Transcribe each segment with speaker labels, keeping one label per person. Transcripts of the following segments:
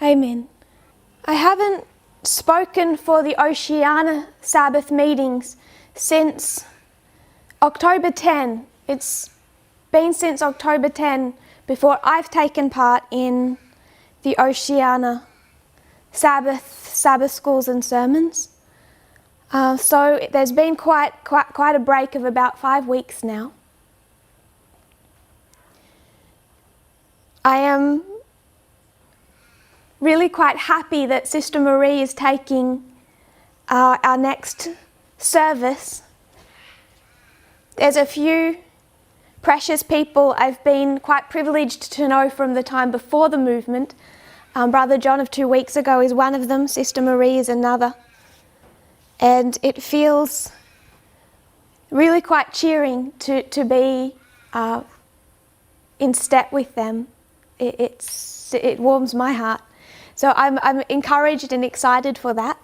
Speaker 1: Amen. I haven't spoken for the Oceania Sabbath meetings since October 10. It's been since October 10 before I've taken part in the Oceania Sabbath schools and sermons. So there's been quite a break of about 5 weeks now. I am really quite happy that Sister Marie is taking our next service. There's a few precious people I've been quite privileged to know from the time before the movement. Brother John of 2 weeks ago is one of them, Sister Marie is another. And it feels really quite cheering to be in step with them. It warms my heart. So I'm encouraged and excited for that.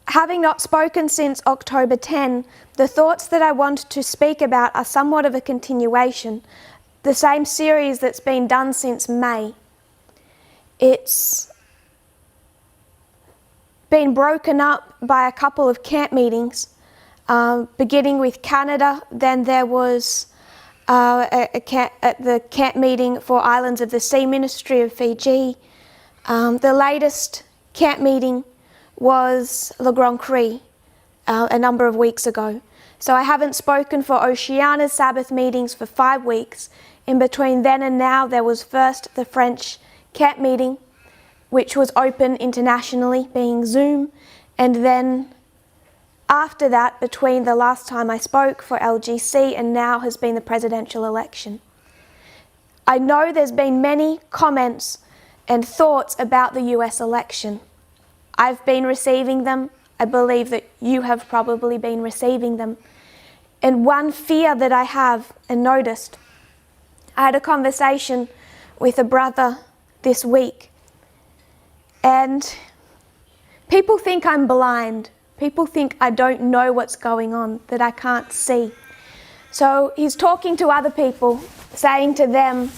Speaker 1: Having not spoken since October 10, the thoughts that I want to speak about are somewhat of a continuation, the same series that's been done since May. It's been broken up by a couple of camp meetings, beginning with Canada. Then there was the camp meeting for Islands of the Sea Ministry of Fiji. The latest camp meeting was Le Grand Cri a number of weeks ago. So I haven't spoken for Oceania's Sabbath meetings for 5 weeks. In between then and now, there was first the French camp meeting, which was open internationally, being Zoom, and then after that, between the last time I spoke for LGC and now has been the presidential election. I know there's been many comments and thoughts about the US election. I've been receiving them. I believe that you have probably been receiving them. And one fear that I have and noticed, I had a conversation with a brother this week, and people think I'm blind. People think I don't know what's going on, that I can't see. So he's talking to other people, saying to them,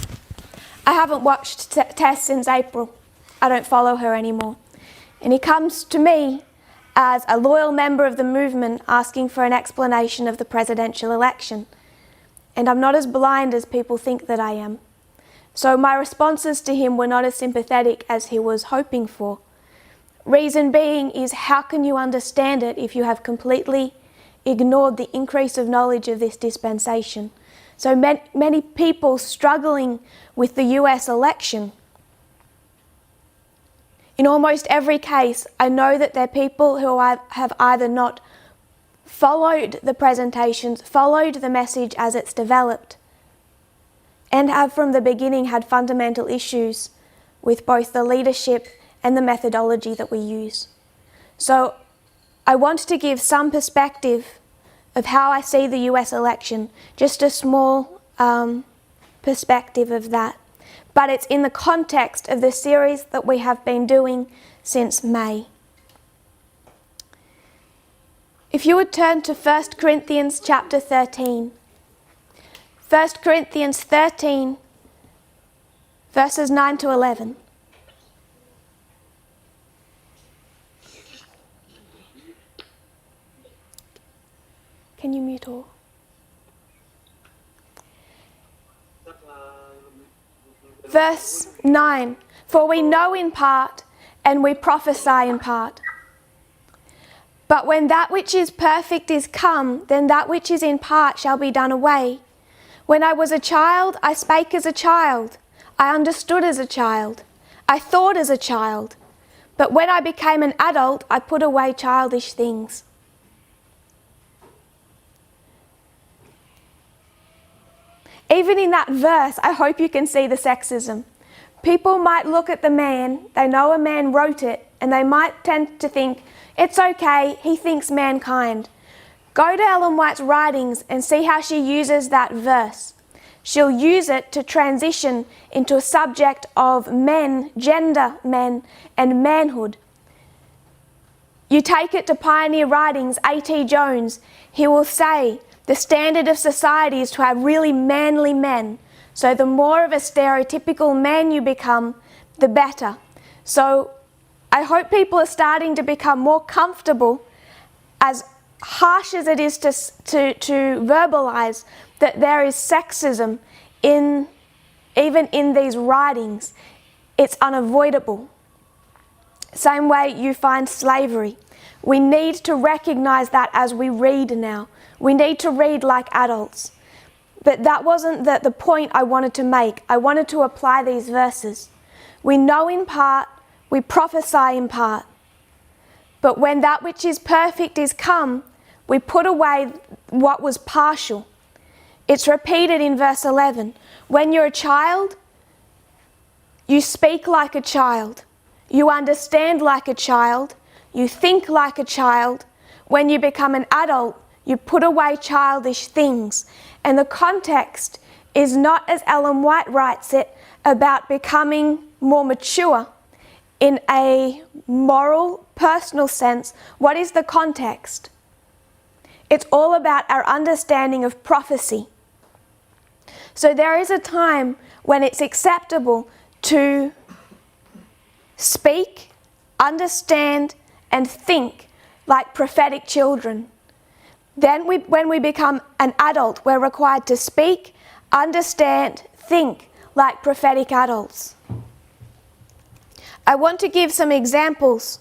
Speaker 1: I haven't watched Tess since April. I don't follow her anymore. And he comes to me as a loyal member of the movement asking for an explanation of the presidential election. And I'm not as blind as people think that I am. So my responses to him were not as sympathetic as he was hoping for. Reason being is, how can you understand it if you have completely ignored the increase of knowledge of this dispensation? So many people struggling with the US election. In almost every case, I know that there are people who have either not followed the presentations, followed the message as it's developed, and have from the beginning had fundamental issues with both the leadership and the methodology that we use. So I want to give some perspective of how I see the US election, just a small perspective of that. But it's in the context of the series that we have been doing since May. If you would turn to 1 Corinthians chapter 13. 1 Corinthians 13, verses 9 to 11. Can you mute all? Verse 9, for we know in part, and we prophesy in part. But when that which is perfect is come, then that which is in part shall be done away. When I was a child, I spake as a child. I understood as a child. I thought as a child. But when I became an adult, I put away childish things. Even in that verse, I hope you can see the sexism. People might look at the man, they know a man wrote it, and they might tend to think, it's okay, he thinks mankind. Go to Ellen White's writings and see how she uses that verse. She'll use it to transition into a subject of men, gender men, and manhood. You take it to pioneer writings, A.T. Jones, he will say, the standard of society is to have really manly men. So the more of a stereotypical man you become, the better. So I hope people are starting to become more comfortable, as harsh as it is to verbalize, that there is sexism even in these writings. It's unavoidable. Same way you find slavery. We need to recognize that as we read now. We need to read like adults. But that wasn't the point I wanted to make. I wanted to apply these verses. We know in part, we prophesy in part. But when that which is perfect is come, we put away what was partial. It's repeated in verse 11. When you're a child, you speak like a child. You understand like a child. You think like a child. When you become an adult, you put away childish things. And the context is not, as Ellen White writes it, about becoming more mature in a moral, personal sense. What is the context? It's all about our understanding of prophecy. So there is a time when it's acceptable to speak, understand, and think like prophetic children. Then when we become an adult, we're required to speak, understand, think like prophetic adults. I want to give some examples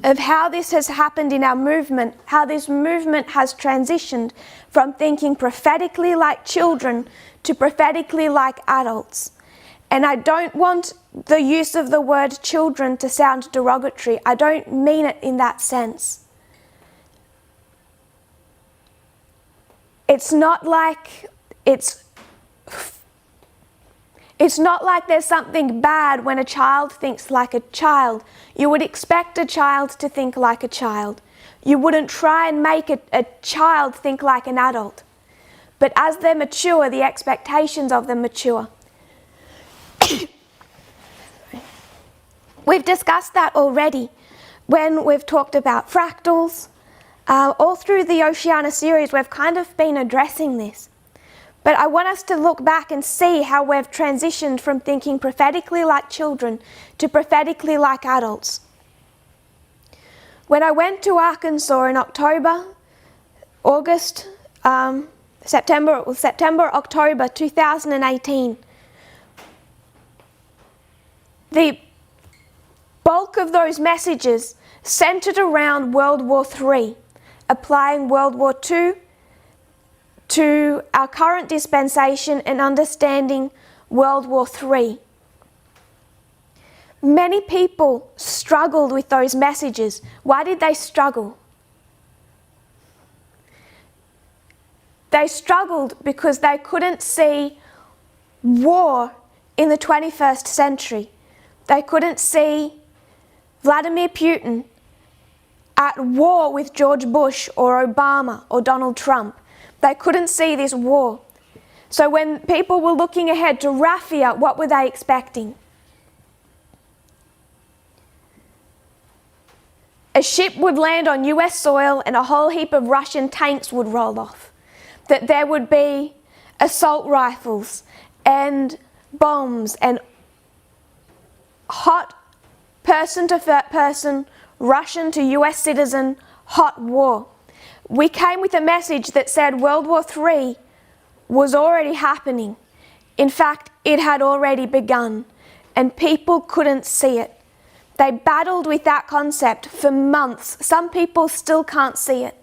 Speaker 1: of how this has happened in our movement, how this movement has transitioned from thinking prophetically like children to prophetically like adults. And I don't want the use of the word children to sound derogatory. I don't mean it in that sense. It's not like there's something bad when a child thinks like a child. You would expect a child to think like a child. You wouldn't try and make a child think like an adult. But as they mature, the expectations of them mature. We've discussed that already when we've talked about fractals. All through the Oceania series, we've kind of been addressing this. But I want us to look back and see how we've transitioned from thinking prophetically like children to prophetically like adults. When I went to Arkansas in September, October 2018, the bulk of those messages centered around World War III, applying World War II to our current dispensation and understanding World War III. Many people struggled with those messages. Why did they struggle? They struggled because they couldn't see war in the 21st century. They couldn't see Vladimir Putin at war with George Bush or Obama or Donald Trump. They couldn't see this war. So when people were looking ahead to Raffia, what were they expecting? A ship would land on US soil and a whole heap of Russian tanks would roll off. That there would be assault rifles and bombs and hot person-to-person, Russian to US citizen, hot war. We came with a message that said World War III was already happening. In fact, it had already begun, and people couldn't see it. They battled with that concept for months. Some people still can't see it.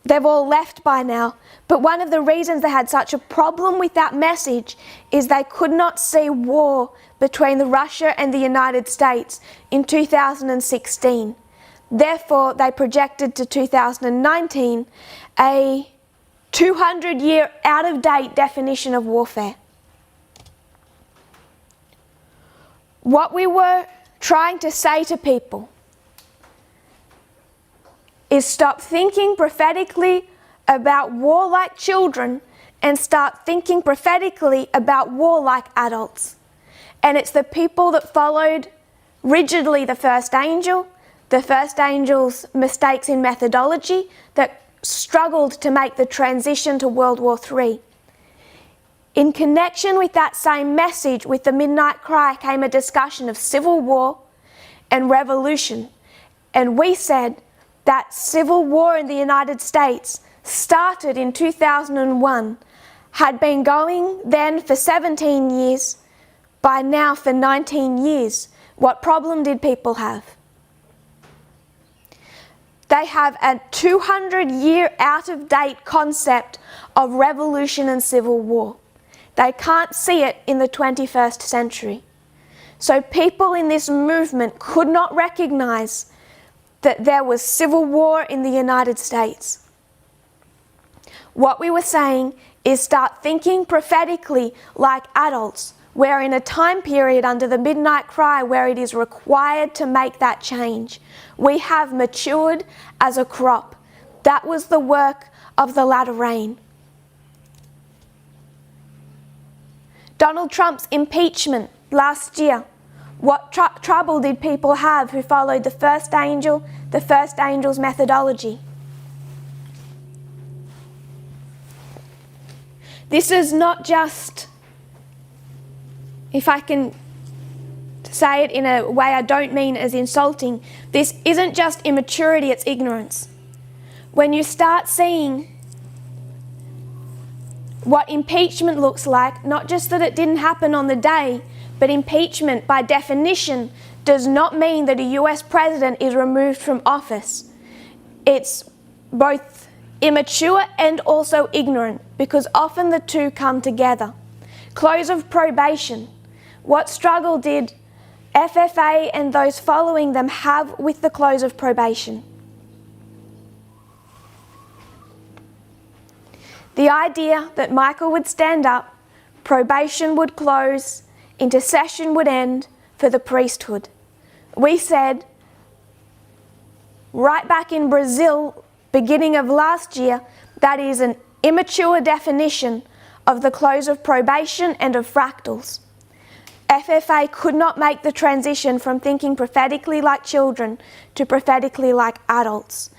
Speaker 1: They've all left by now. But one of the reasons they had such a problem with that message is they could not see war between Russia and the United States in 2016. Therefore, they projected to 2019 a 200-year out-of-date definition of warfare. What we were trying to say to people is stop thinking prophetically about war like children and start thinking prophetically about war like adults. And it's the people that followed rigidly the first angel's mistakes in methodology, that struggled to make the transition to World War III. In connection with that same message, with the Midnight Cry, came a discussion of civil war and revolution. And we said that civil war in the United States started in 2001, had been going then for 17 years, by now for 19 years. What problem did people have? They have a 200-year out-of-date concept of revolution and civil war. They can't see it in the 21st century. So people in this movement could not recognize that there was civil war in the United States. What we were saying is start thinking prophetically like adults. We're in a time period under the Midnight Cry where it is required to make that change. We have matured as a crop. That was the work of the latter rain. Donald Trump's impeachment last year. What trouble did people have who followed the first angel's methodology? This is not just, if I can say it in a way I don't mean as insulting, this isn't just immaturity, it's ignorance. When you start seeing what impeachment looks like, not just that it didn't happen on the day, but impeachment by definition does not mean that a US president is removed from office. It's both immature and also ignorant, because often the two come together. Close of probation. What struggle did FFA and those following them have with the close of probation? The idea that Michael would stand up, probation would close, intercession would end for the priesthood. We said, right back in Brazil, beginning of last year, that is an immature definition of the close of probation and of fractals. FFA could not make the transition from thinking prophetically like children to prophetically like adults.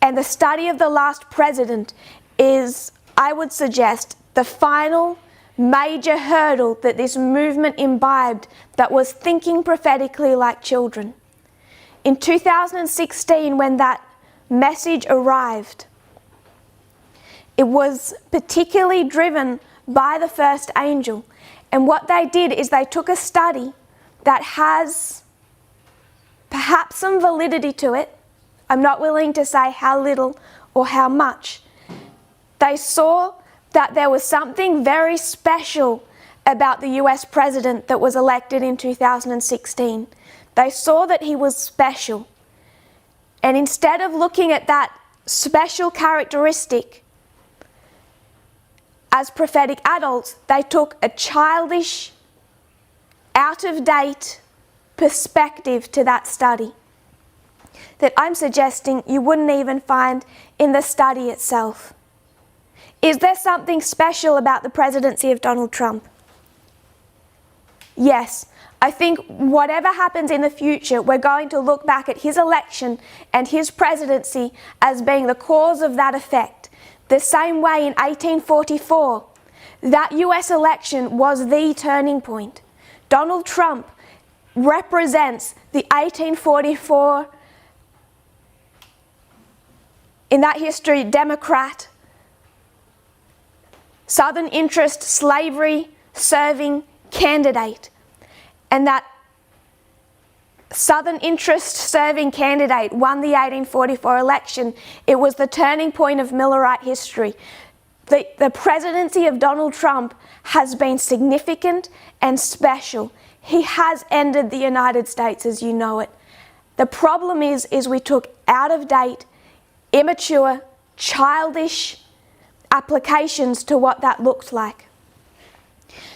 Speaker 1: And the study of the last president is, I would suggest, the final major hurdle that this movement imbibed that was thinking prophetically like children. In 2016, when that message arrived, it was particularly driven by the first angel. And what they did is they took a study that has perhaps some validity to it. I'm not willing to say how little or how much. They saw that there was something very special about the US president that was elected in 2016. They saw that he was special. And instead of looking at that special characteristic as prophetic adults, they took a childish, out-of-date perspective to that study that I'm suggesting you wouldn't even find in the study itself. Is there something special about the presidency of Donald Trump? Yes. I think whatever happens in the future, we're going to look back at his election and his presidency as being the cause of that effect. The same way in 1844, that US election was the turning point. Donald Trump represents the 1844, in that history, Democrat, Southern interest, slavery serving candidate. And that Southern interest serving candidate won the 1844 election. It was the turning point of Millerite history. The presidency of Donald Trump has been significant and special. He has ended the United States as you know it. The problem is we took out-of-date, immature, childish applications to what that looked like.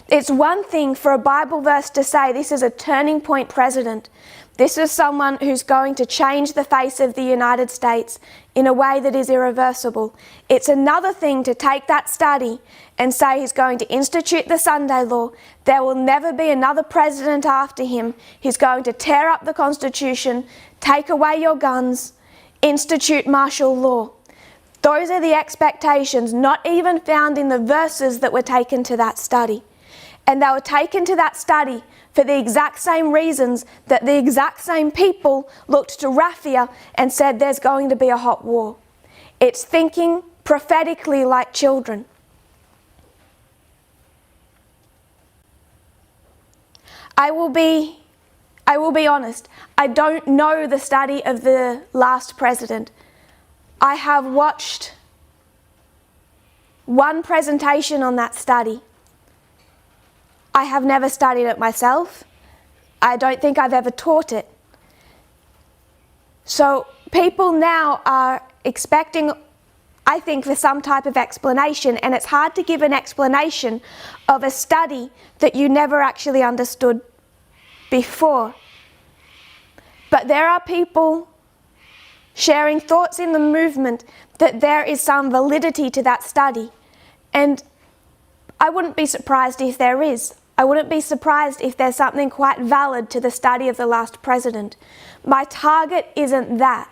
Speaker 1: It's one thing for a Bible verse to say this is a turning point president. This is someone who's going to change the face of the United States in a way that is irreversible. It's another thing to take that study and say he's going to institute the Sunday law. There will never be another president after him. He's going to tear up the Constitution, take away your guns, institute martial law. Those are the expectations, not even found in the verses that were taken to that study. And they were taken to that study for the exact same reasons that the exact same people looked to Raphia and said there's going to be a hot war. It's thinking prophetically like children. I will be honest, I don't know the study of the last president. I have watched one presentation on that study. I have never studied it myself. I don't think I've ever taught it. So people now are expecting, I think, for some type of explanation, and it's hard to give an explanation of a study that you never actually understood before. But there are people sharing thoughts in the movement that there is some validity to that study. And I wouldn't be surprised if there is. I wouldn't be surprised if there's something quite valid to the study of the last president. My target isn't that.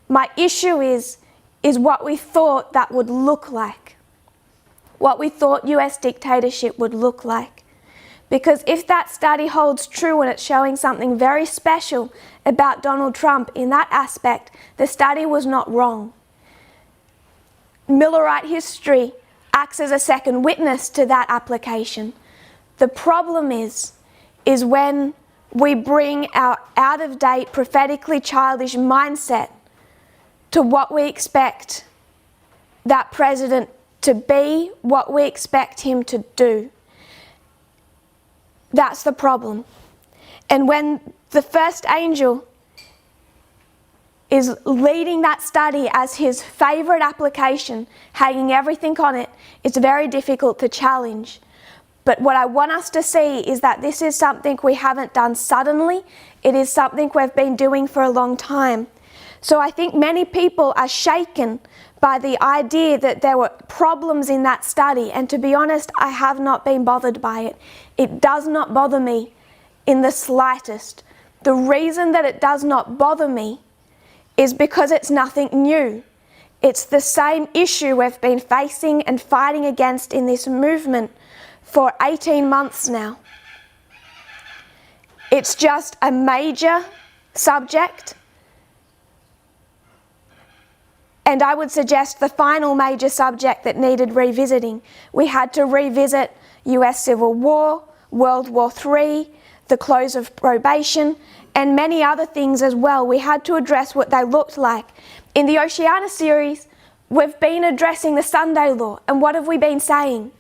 Speaker 1: My issue is what we thought that would look like. What we thought US dictatorship would look like. Because if that study holds true and it's showing something very special about Donald Trump in that aspect, the study was not wrong. Millerite history acts as a second witness to that application. The problem is when we bring our out-of-date, prophetically childish mindset to what we expect that president to be, what we expect him to do. That's the problem. And when the first angel is leading that study as his favourite application, hanging everything on it, it's very difficult to challenge. But what I want us to see is that this is something we haven't done suddenly. It is something we've been doing for a long time. So I think many people are shaken by the idea that there were problems in that study, and to be honest, I have not been bothered by it. It does not bother me in the slightest. The reason that it does not bother me is because it's nothing new. It's the same issue we've been facing and fighting against in this movement for 18 months now. It's just a major subject. And I would suggest the final major subject that needed revisiting. We had to revisit US Civil War, World War III, the close of probation, and many other things as well. We had to address what they looked like. In the Oceania series, we've been addressing the Sunday law, and what have we been saying?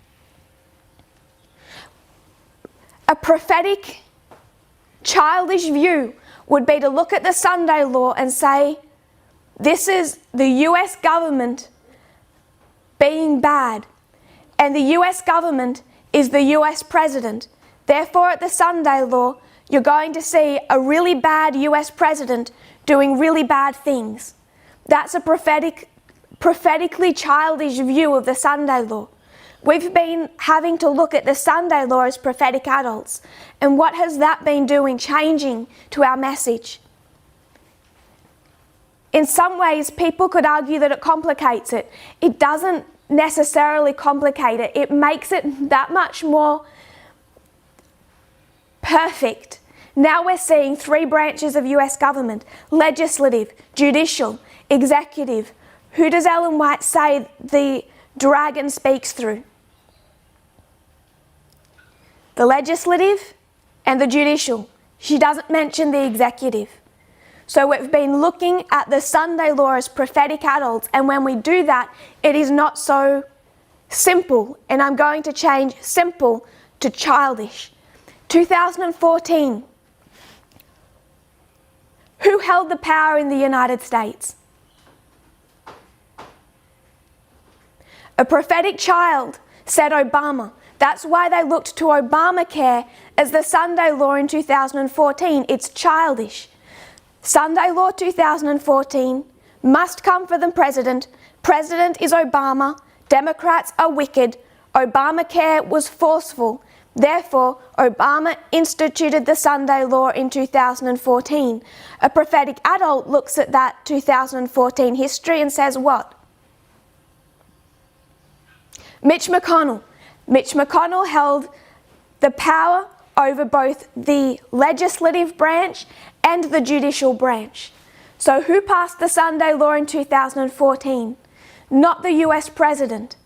Speaker 1: A prophetic, childish view would be to look at the Sunday law and say, this is the US government being bad, and the US government is the US president. Therefore, at the Sunday law, you're going to see a really bad US president doing really bad things. That's a prophetically childish view of the Sunday law. We've been having to look at the Sunday law as prophetic adults. And what has that been doing, changing to our message? In some ways, people could argue that it complicates it. It doesn't necessarily complicate it. It makes it that much more perfect. Now we're seeing three branches of US government: legislative, judicial, executive. Who does Ellen White say the dragon speaks through? The legislative and the judicial. She doesn't mention the executive. So we've been looking at the Sunday law as prophetic adults, and when we do that, it is not so simple, and I'm going to change simple to childish. 2014. Who held the power in the United States? A prophetic child said Obama. That's why they looked to Obamacare as the Sunday law in 2014. It's childish. Sunday law 2014 must come for the president. President is Obama. Democrats are wicked. Obamacare was forceful. Therefore, Obama instituted the Sunday law in 2014. A prophetic adult looks at that 2014 history and says what? Mitch McConnell. Mitch McConnell held the power over both the legislative branch and the judicial branch. So who passed the Sunday law in 2014? Not the US president.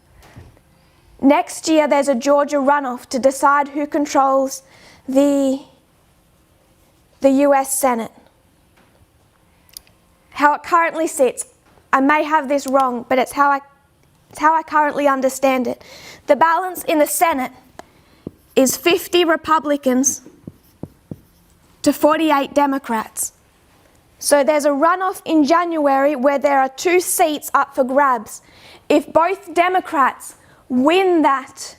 Speaker 1: Next year there's a Georgia runoff to decide who controls the US Senate. How it currently sits, I may have this wrong, but it's how I currently understand it. The balance in the Senate is 50 Republicans to 48 Democrats. So there's a runoff in January where there are 2 seats up for grabs. If both Democrats win that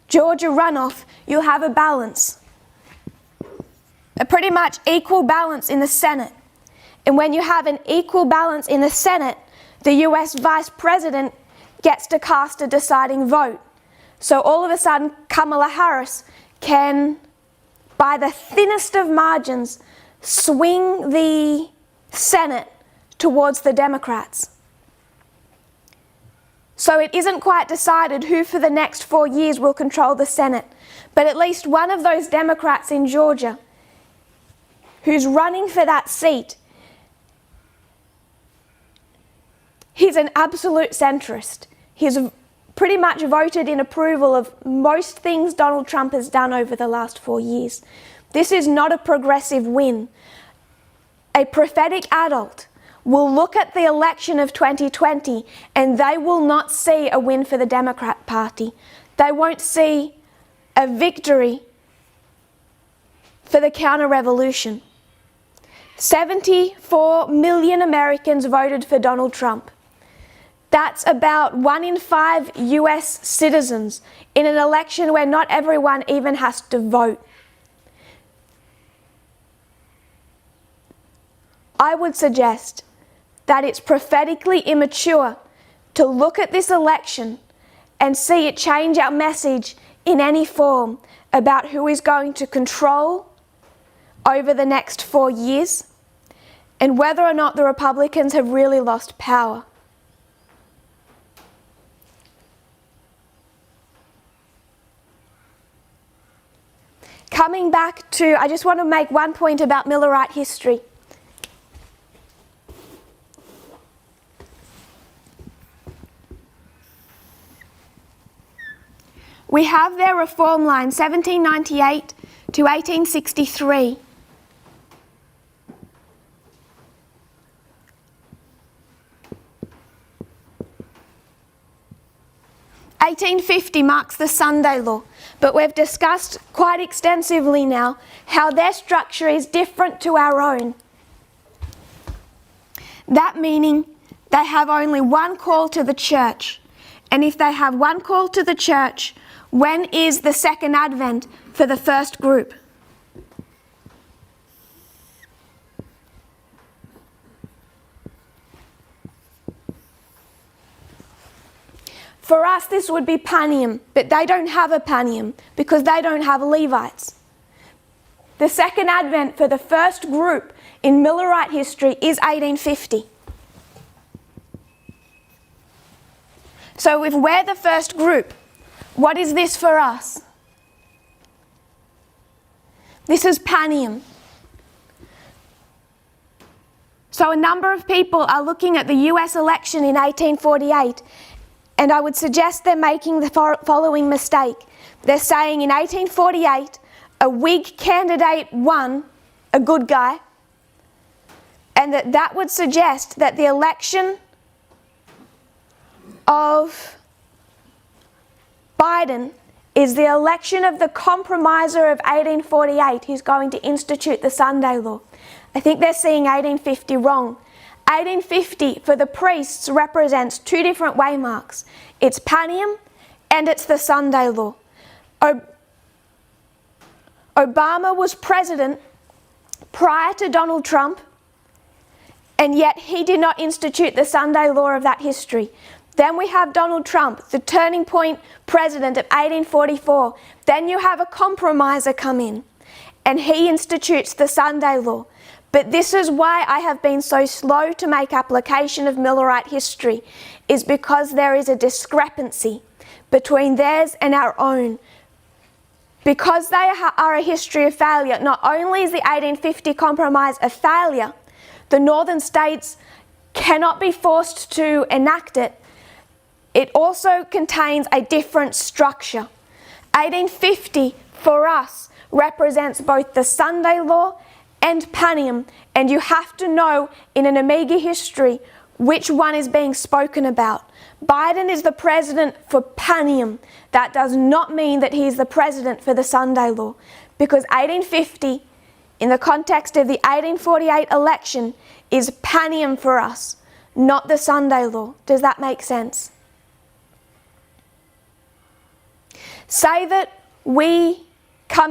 Speaker 1: Georgia runoff, you'll have a balance. A pretty much equal balance in the Senate. And when you have an equal balance in the Senate, the US Vice President gets to cast a deciding vote. So all of a sudden, Kamala Harris can, by the thinnest of margins, swing the Senate towards the Democrats. So it isn't quite decided who for the next 4 years will control the Senate, but at least one of those Democrats in Georgia who's running for that seat, he's an absolute centrist. He's pretty much voted in approval of most things Donald Trump has done over the last 4 years. This is not a progressive win. A prophetic adult will look at the election of 2020 and they will not see a win for the Democrat Party. They won't see a victory for the counter-revolution. 74 million Americans voted for Donald Trump. That's about 1 in 5 US citizens in an election where not everyone even has to vote. I would suggest that it's prophetically immature to look at this election and see it change our message in any form about who is going to control over the next 4 years and whether or not the Republicans have really lost power. Coming back to, I just want to make one point about Millerite history. We have their reform line, 1798 to 1863. (1850) marks the Sunday law, but we've discussed quite extensively now how their structure is different to our own. That meaning they have only one call to the church, and if they have one call to the church, when is the second advent for the first group? For us, this would be Panium, but they don't have a Panium because they don't have Levites. The second advent for the first group in Millerite history is 1850. So if we're the first group, what is this for us? This is Panium. So a number of people are looking at the US election in 1848, and I would suggest they're making the following mistake. They're saying in 1848, a Whig candidate won, a good guy, and that would suggest that the election of Biden is the election of the compromiser of 1848 who's going to institute the Sunday law. I think they're seeing 1850 wrong. 1850 for the priests represents 2 different waymarks. It's Panium and it's the Sunday law. Obama was president prior to Donald Trump, and yet he did not institute the Sunday law of that history. Then we have Donald Trump, the turning point president of 1844. Then you have a compromiser come in, and he institutes the Sunday law. But this is why I have been so slow to make application of Millerite history, is because there is a discrepancy between theirs and our own. Because they are a history of failure, not only is the 1850 Compromise a failure, the northern states cannot be forced to enact it. It also contains a different structure. 1850 for us represents both the Sunday law and Panem, and you have to know in an Amiga history which one is being spoken about. Biden is the president for Panem. That does not mean that he is the president for the Sunday law, because 1850, in the context of the 1848 election, is Panem for us, not the Sunday law. Does that make sense? Say that we go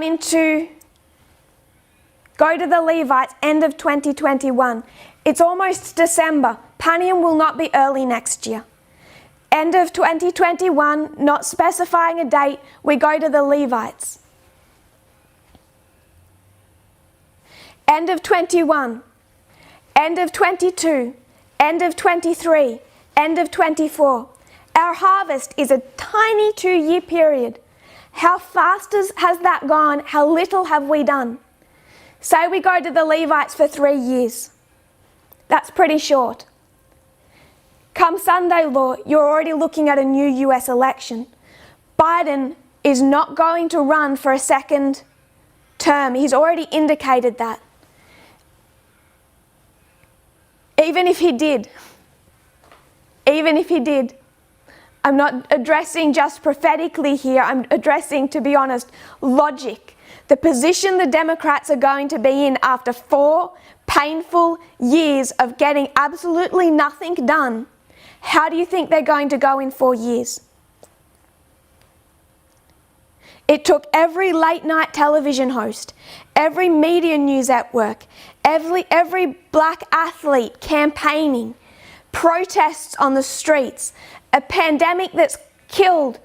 Speaker 1: to the Levites end of 2021. It's almost December. Panem will not be early next year. End of 2021, not specifying a date, we go to the Levites. End of 21, end of 22, end of 23, end of 24. Our harvest is a tiny 2-year period. How fast has that gone? How little have we done? Say we go to the Levites for 3 years. That's pretty short. Come Sunday law, you're already looking at a new US election. Biden is not going to run for a second term. He's already indicated that. Even if he did, I'm not addressing just prophetically here, I'm addressing, to be honest, logic. The position the Democrats are going to be in after 4 painful years of getting absolutely nothing done, how do you think they're going to go in 4 years? It took every late night television host, every media news network, every black athlete campaigning, protests on the streets, a pandemic that's killed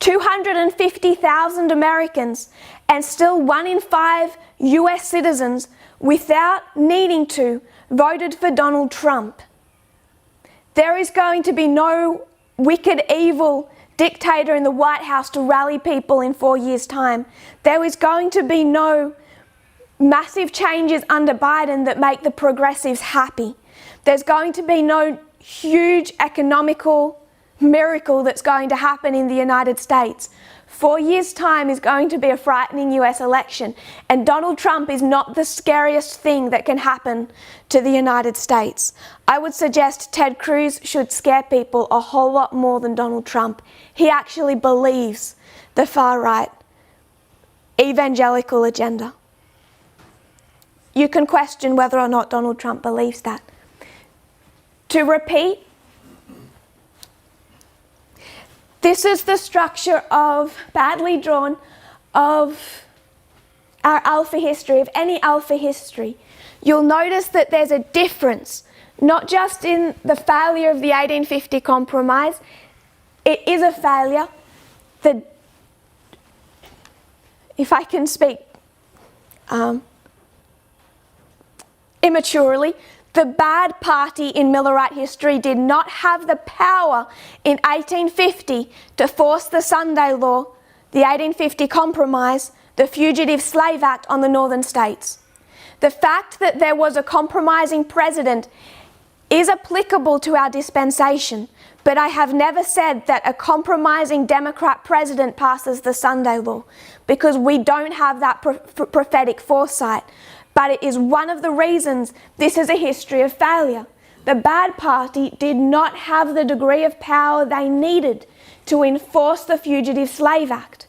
Speaker 1: 250,000 Americans, and still 1 in 5 US citizens, without needing to, voted for Donald Trump. There is going to be no wicked, evil dictator in the White House to rally people in 4 years' time. There is going to be no massive changes under Biden that make the progressives happy. There's going to be no huge economical miracle that's going to happen in the United States. 4 years' time is going to be a frightening US election, and Donald Trump is not the scariest thing that can happen to the United States. I would suggest Ted Cruz should scare people a whole lot more than Donald Trump. He actually believes the far-right evangelical agenda. You can question whether or not Donald Trump believes that. To repeat, this is the structure of, badly drawn, of our alpha history, of any alpha history. You'll notice that there's a difference, not just in the failure of the 1850 Compromise. It is a failure. If I can speak immaturely, the bad party in Millerite history did not have the power in 1850 to force the Sunday law, the 1850 Compromise, the Fugitive Slave Act on the northern states. The fact that there was a compromising president is applicable to our dispensation, but I have never said that a compromising Democrat president passes the Sunday law, because we don't have that prophetic foresight. But it is one of the reasons this is a history of failure. The bad party did not have the degree of power they needed to enforce the Fugitive Slave Act.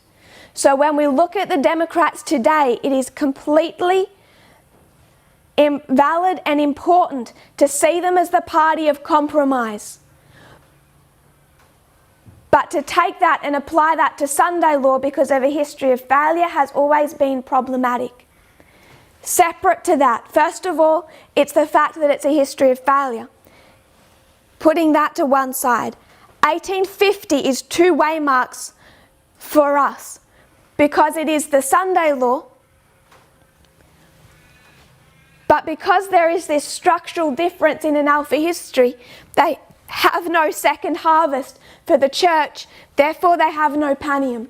Speaker 1: So when we look at the Democrats today, it is completely valid and important to see them as the party of compromise. But to take that and apply that to Sunday law because of a history of failure has always been problematic. Separate to that, first of all, it's the fact that it's a history of failure. Putting that to one side, 1850 is two waymarks for us because it is the Sunday law, but because there is this structural difference in an Alpha history, they have no second harvest for the church, therefore they have no Panium.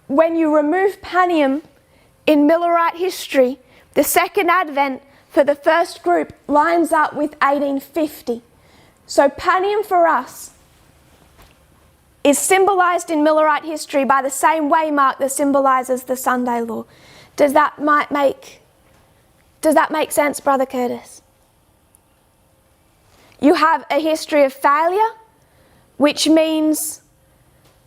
Speaker 1: When you remove Panium in Millerite history, the second advent for the first group lines up with 1850. So Panium for us is symbolised in Millerite history by the same waymark that symbolises the Sunday law. Does that make sense, Brother Curtis? You have a history of failure, which means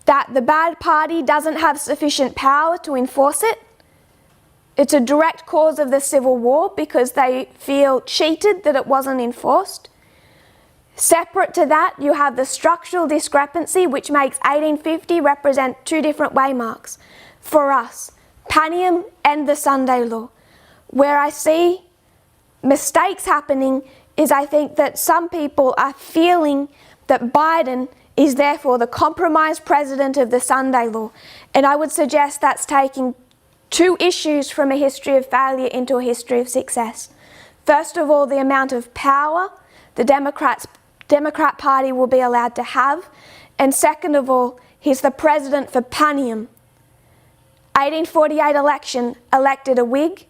Speaker 1: that the bad party doesn't have sufficient power to enforce it. It's a direct cause of the Civil War because they feel cheated that it wasn't enforced. Separate to that, you have the structural discrepancy, which makes 1850 represent two different waymarks for us, Panium and the Sunday law. Where I see mistakes happening is I think that some people are feeling that Biden is therefore the compromised president of the Sunday law. And I would suggest that's taking two issues from a history of failure into a history of success. First of all, the amount of power the Democrat Party will be allowed to have. And second of all, he's the president for Panium. 1848 election elected a Whig,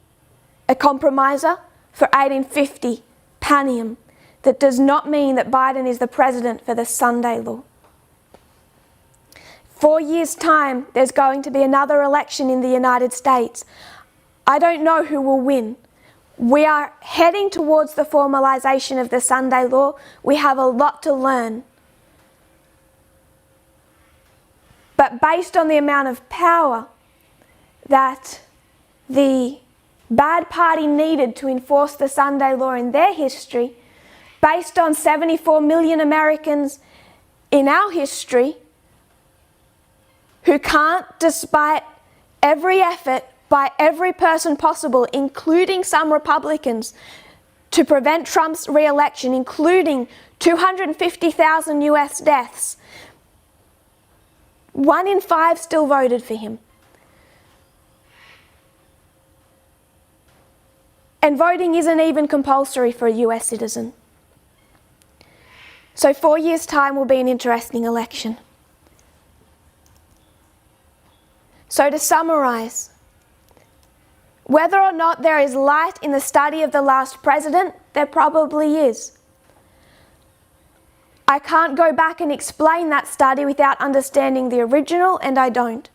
Speaker 1: a compromiser, for 1850 Panium. That does not mean that Biden is the president for the Sunday law. 4 years' time, there's going to be another election in the United States. I don't know who will win. We are heading towards the formalisation of the Sunday law. We have a lot to learn. But based on the amount of power that the bad party needed to enforce the Sunday law in their history, based on 74 million Americans in our history who can't, despite every effort by every person possible, including some Republicans, to prevent Trump's re-election, including 250,000 US deaths, 1 in 5 still voted for him. And voting isn't even compulsory for a US citizen. So 4 years' time will be an interesting election. So to summarise, whether or not there is light in the study of the last president, there probably is. I can't go back and explain that study without understanding the original, and I don't.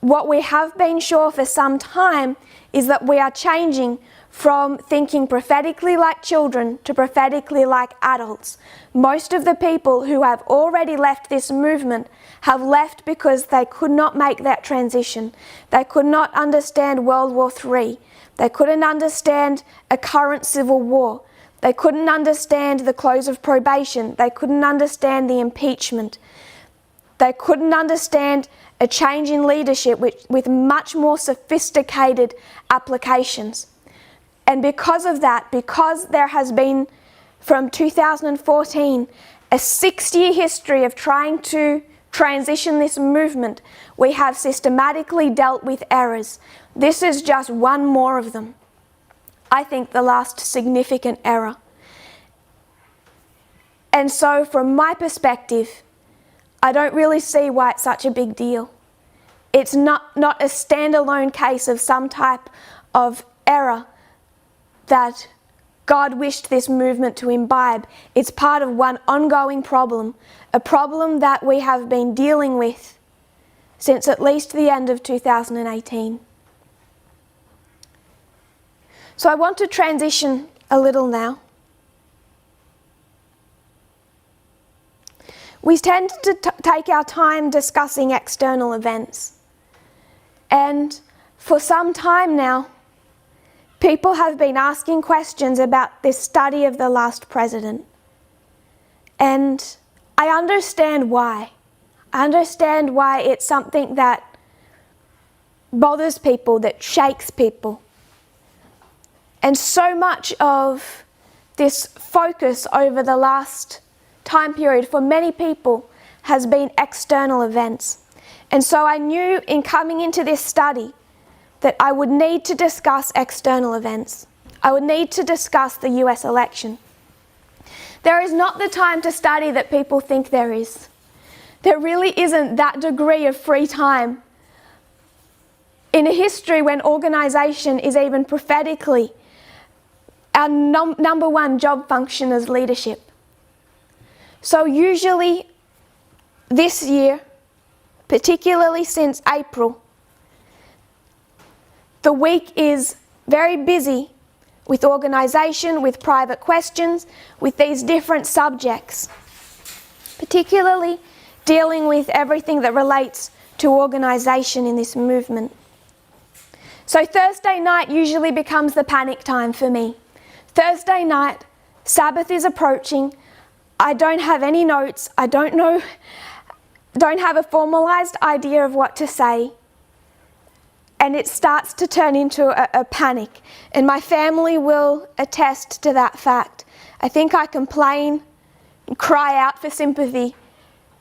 Speaker 1: What we have been sure for some time is that we are changing from thinking prophetically like children to prophetically like adults. Most of the people who have already left this movement have left because they could not make that transition. They could not understand World War III. They couldn't understand a current civil war. They couldn't understand the close of probation. They couldn't understand the impeachment. They couldn't understand a change in leadership with much more sophisticated applications. And because of that, because there has been, from 2014, a 6-year history of trying to transition this movement, we have systematically dealt with errors. This is just one more of them. I think the last significant error. And so from my perspective, I don't really see why it's such a big deal. It's not a standalone case of some type of error that God wished this movement to imbibe. It's part of one ongoing problem, a problem that we have been dealing with since at least the end of 2018. So I want to transition a little now. We tend to take our time discussing external events. And for some time now, people have been asking questions about this study of the last president. And I understand why. I understand why it's something that bothers people, that shakes people. And so much of this focus over the last time period for many people has been external events. And so I knew in coming into this study that I would need to discuss external events. I would need to discuss the US election. There is not the time to study that people think there is. There really isn't that degree of free time in a history when organisation is even prophetically our number one job function as leadership. So usually this year, particularly since April, the week is very busy with organisation, with private questions, with these different subjects, particularly dealing with everything that relates to organisation in this movement. So Thursday night usually becomes the panic time for me. Thursday night, Sabbath is approaching, I don't have any notes, I don't have a formalised idea of what to say, and it starts to turn into a panic. And my family will attest to that fact. I think I complain and cry out for sympathy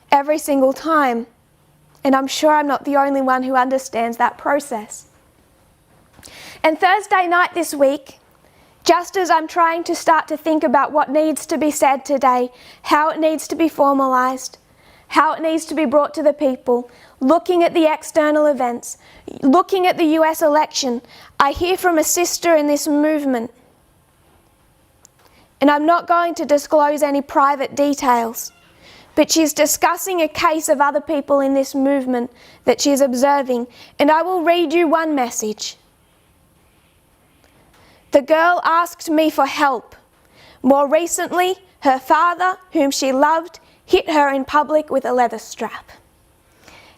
Speaker 1: every single time. And I'm sure I'm not the only one who understands that process. And Thursday night this week, just as I'm trying to start to think about what needs to be said today, how it needs to be formalised, how it needs to be brought to the people, looking at the external events, looking at the US election, I hear from a sister in this movement. And I'm not going to disclose any private details, but she's discussing a case of other people in this movement that she's observing, and I will read you one message. The girl asked me for help. More recently, her father, whom she loved, hit her in public with a leather strap.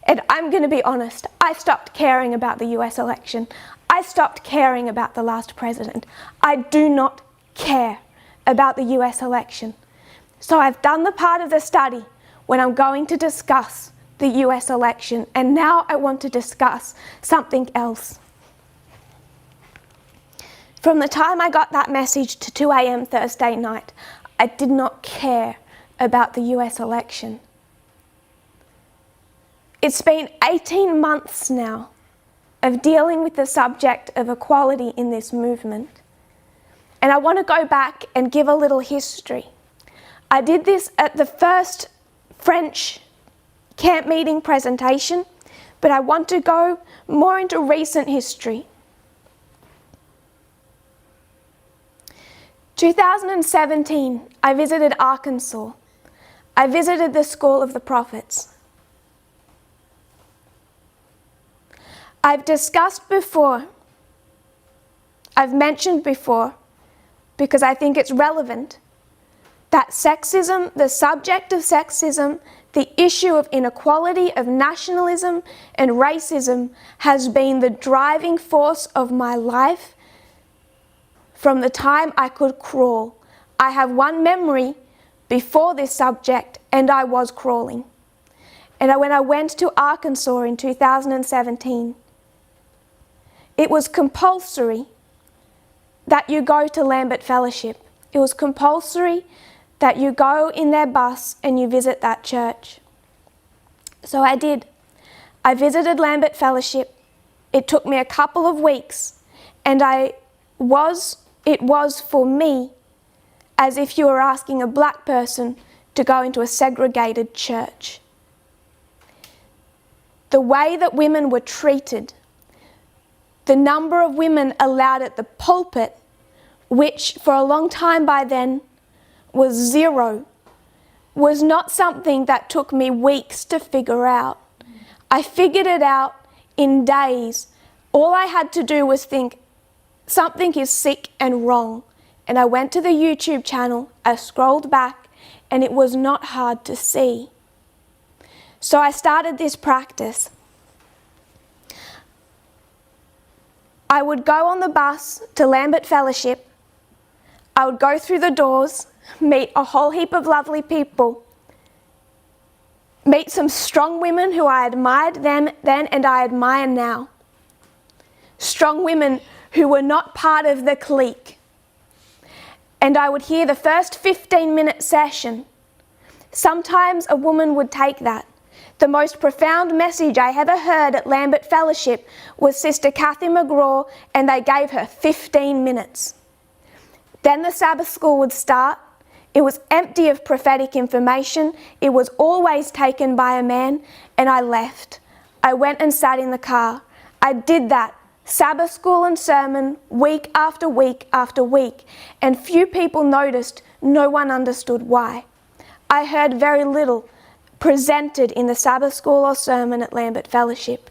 Speaker 1: And I'm going to be honest, I stopped caring about the US election. I stopped caring about the last president. I do not care about the US election. So I've done the part of the study when I'm going to discuss the US election, and now I want to discuss something else. From the time I got that message to 2 a.m. Thursday night, I did not care about the US election. It's been 18 months now of dealing with the subject of equality in this movement. And I want to go back and give a little history. I did this at the first French camp meeting presentation, but I want to go more into recent history. 2017, I visited Arkansas. I visited the School of the Prophets. I've discussed before, I've mentioned before, because I think it's relevant, that sexism, the subject of sexism, the issue of inequality, of nationalism and racism has been the driving force of my life from the time I could crawl. I have one memory before this subject, and I was crawling. And when I went to Arkansas in 2017, it was compulsory that you go to Lambert Fellowship. It was compulsory that you go in their bus and you visit that church. So I did. I visited Lambert Fellowship. It took me a couple of weeks, and it was for me as if you were asking a black person to go into a segregated church. The way that women were treated, the number of women allowed at the pulpit, which for a long time by then was zero, was not something that took me weeks to figure out. I figured it out in days. All I had to do was think, something is sick and wrong. And I went to the YouTube channel, I scrolled back, and it was not hard to see. So I started this practice. I would go on the bus to Lambert Fellowship. I would go through the doors, meet a whole heap of lovely people, meet some strong women who I admired then and I admire now. Strong women who were not part of the clique. And I would hear the first 15-minute session Sometimes a woman would take that. The most profound message I ever heard at Lambert Fellowship was Sister Kathy McGraw, and they gave her 15 minutes. Then the Sabbath school would start. It was empty of prophetic information. It was always taken by a man, and I left. I went and sat in the car. I did that, Sabbath school and sermon, week after week after week, and few people noticed. No one understood why. I heard very little presented in the Sabbath school or sermon at Lambert Fellowship,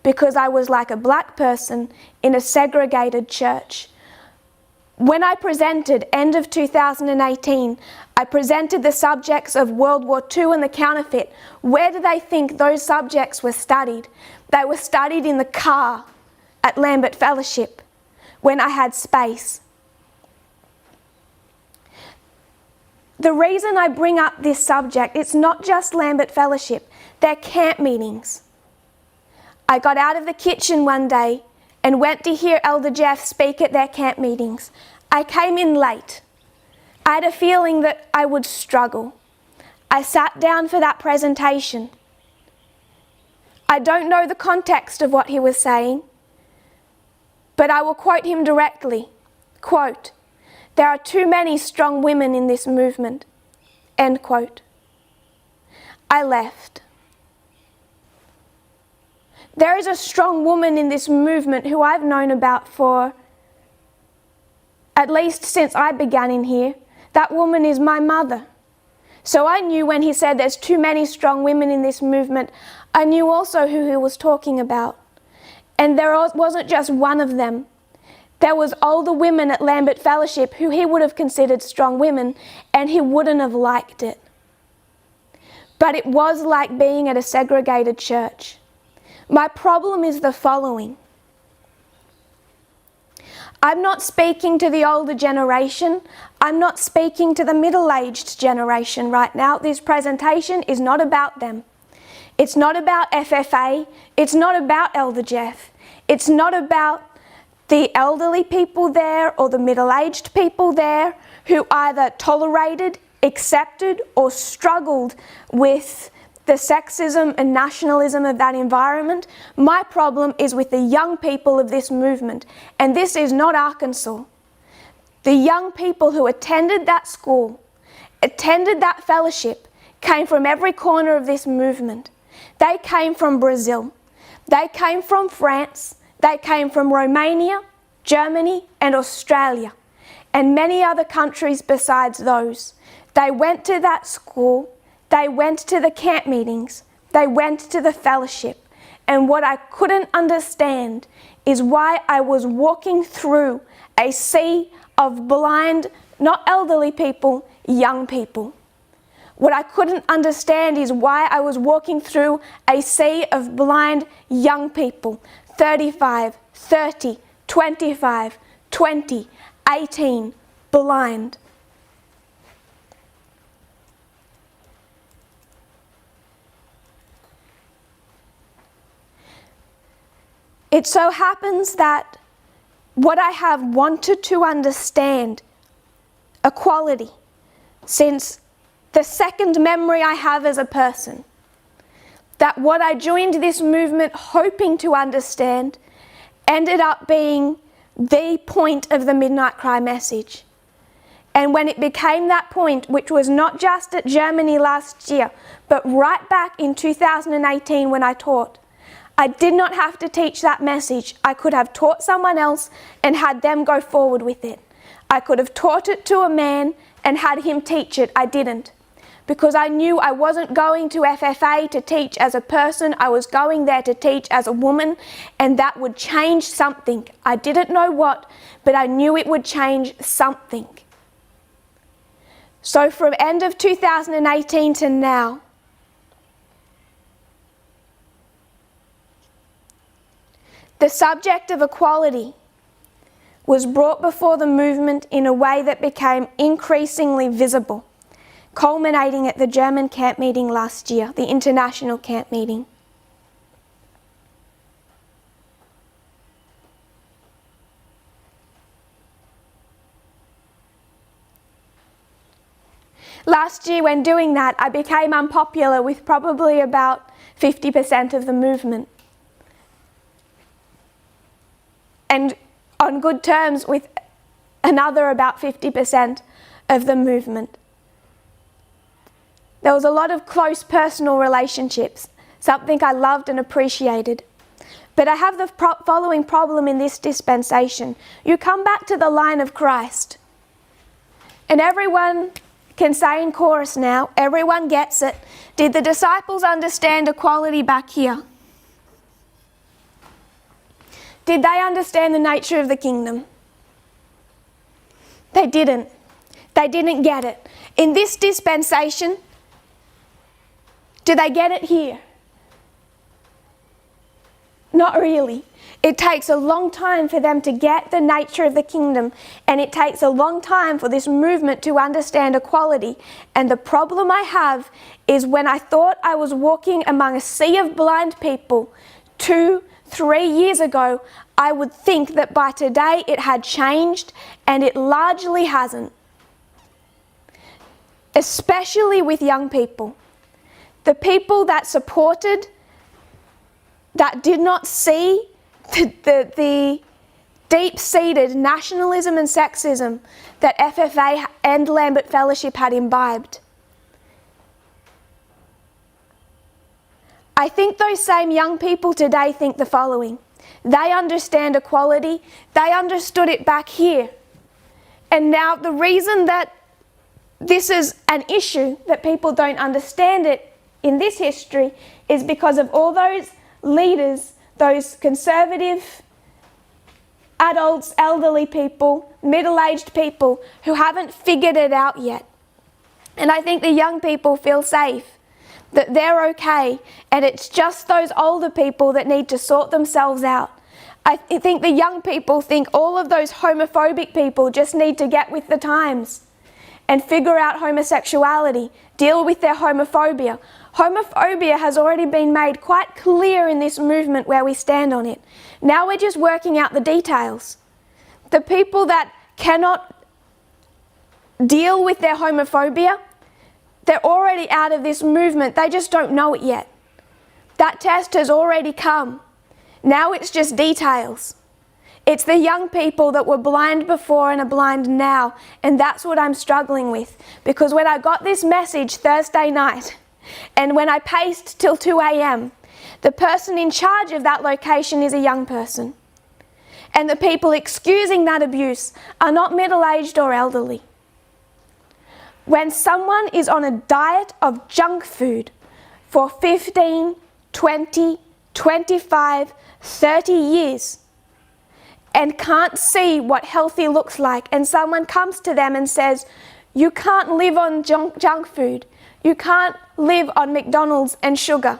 Speaker 1: because I was like a black person in a segregated church. When I presented, end of 2018, I presented the subjects of World War II and the counterfeit. Where do they think those subjects were studied? They were studied in the car at Lambert Fellowship when I had space. The reason I bring up this subject, it's not just Lambert Fellowship, they're camp meetings. I got out of the kitchen one day and went to hear Elder Jeff speak at their camp meetings. I came in late. I had a feeling that I would struggle. I sat down for that presentation. I don't know the context of what he was saying, but I will quote him directly. Quote, "There are too many strong women in this movement." End quote. I left. There is a strong woman in this movement who I've known about for at least since I began in here. That woman is my mother. So I knew when he said there's too many strong women in this movement, I knew also who he was talking about. And there wasn't just one of them. There was older women at Lambert Fellowship who he would have considered strong women, and he wouldn't have liked it. But it was like being at a segregated church. My problem is the following. I'm not speaking to the older generation. I'm not speaking to the middle-aged generation right now. This presentation is not about them. It's not about FFA. It's not about Elder Jeff. It's not about the elderly people there or the middle-aged people there who either tolerated, accepted, or struggled with the sexism and nationalism of that environment. My problem is with the young people of this movement, and this is not Arkansas. The young people who attended that school, attended that fellowship, came from every corner of this movement. They came from Brazil. They came from France. They came from Romania, Germany, and Australia, and many other countries besides those. They went to that school. They went to the camp meetings, they went to the fellowship, and what I couldn't understand is why I was walking through a sea of blind, not elderly people, young people. What I couldn't understand is why I was walking through a sea of blind young people, 35, 30, 25, 20, 18, blind. It so happens that what I have wanted to understand, equality, since the second memory I have as a person, that what I joined this movement hoping to understand ended up being the point of the Midnight Cry message. And when it became that point, which was not just at Germany last year, but right back in 2018 when I taught, I did not have to teach that message. I could have taught someone else and had them go forward with it. I could have taught it to a man and had him teach it. I didn't. Because I knew I wasn't going to FFA to teach as a person. I was going there to teach as a woman, and that would change something. I didn't know what, but I knew it would change something. So from end of 2018 to now, the subject of equality was brought before the movement in a way that became increasingly visible, culminating at the German camp meeting last year, the international camp meeting. Last year when doing that, I became unpopular with probably about 50% of the movement. And on good terms with another about 50% of the movement. There was a lot of close personal relationships, something I loved and appreciated. But I have the following problem in this dispensation. You come back to the line of Christ, and everyone can say in chorus now, everyone gets it. Did the disciples understand equality back here? Did they understand the nature of the kingdom? They didn't. They didn't get it. In this dispensation, do they get it here? Not really. It takes a long time for them to get the nature of the kingdom, and it takes a long time for this movement to understand equality. And the problem I have is when I thought I was walking among a sea of blind people 2-3 years ago, I would think that by today it had changed, and it largely hasn't. Especially with young people. The people that supported, that did not see the deep-seated nationalism and sexism that FFA and Lambert Fellowship had imbibed. I think those same young people today think the following. They understand equality. They understood it back here. And now the reason that this is an issue, that people don't understand it in this history, is because of all those leaders, those conservative adults, elderly people, middle-aged people who haven't figured it out yet. And I think the young people feel safe, that they're okay, and it's just those older people that need to sort themselves out. I think the young people think all of those homophobic people just need to get with the times and figure out homosexuality, deal with their homophobia. Homophobia has already been made quite clear in this movement where we stand on it. Now we're just working out the details. The people that cannot deal with their homophobia, they're already out of this movement. They just don't know it yet. That test has already come. Now it's just details. It's the young people that were blind before and are blind now, and that's what I'm struggling with. Because when I got this message Thursday night, and when I paced till 2 a.m, the person in charge of that location is a young person. And the people excusing that abuse are not middle-aged or elderly. When someone is on a diet of junk food for 15, 20, 25, 30 years, and can't see what healthy looks like, and someone comes to them and says, you can't live on junk food, you can't live on McDonald's and sugar.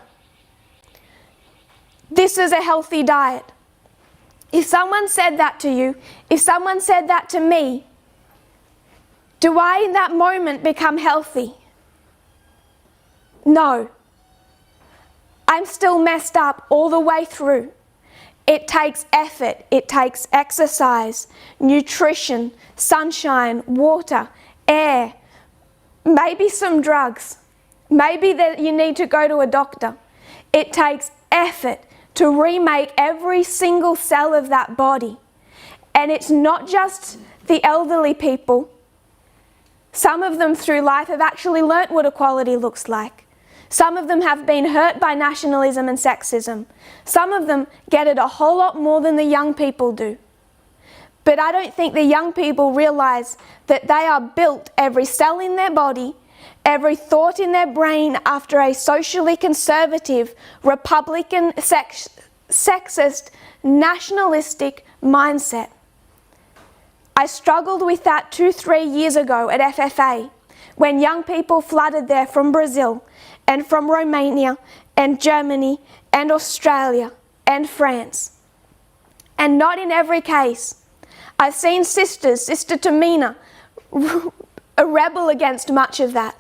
Speaker 1: This is a healthy diet. If someone said that to you, if someone said that to me, do I in that moment become healthy? No. I'm still messed up all the way through. It takes effort, it takes exercise, nutrition, sunshine, water, air, maybe some drugs, maybe that you need to go to a doctor. It takes effort to remake every single cell of that body. And it's not just the elderly people. Some of them through life have actually learnt what equality looks like. Some of them have been hurt by nationalism and sexism. Some of them get it a whole lot more than the young people do. But I don't think the young people realise that they are built, every cell in their body, every thought in their brain, after a socially conservative, Republican, sexist, nationalistic mindset. I struggled with that 2-3 years ago at FFA, when young people flooded there from Brazil, and from Romania, and Germany, and Australia, and France. And not in every case. I've seen sisters, Sister Tamina, a rebel against much of that.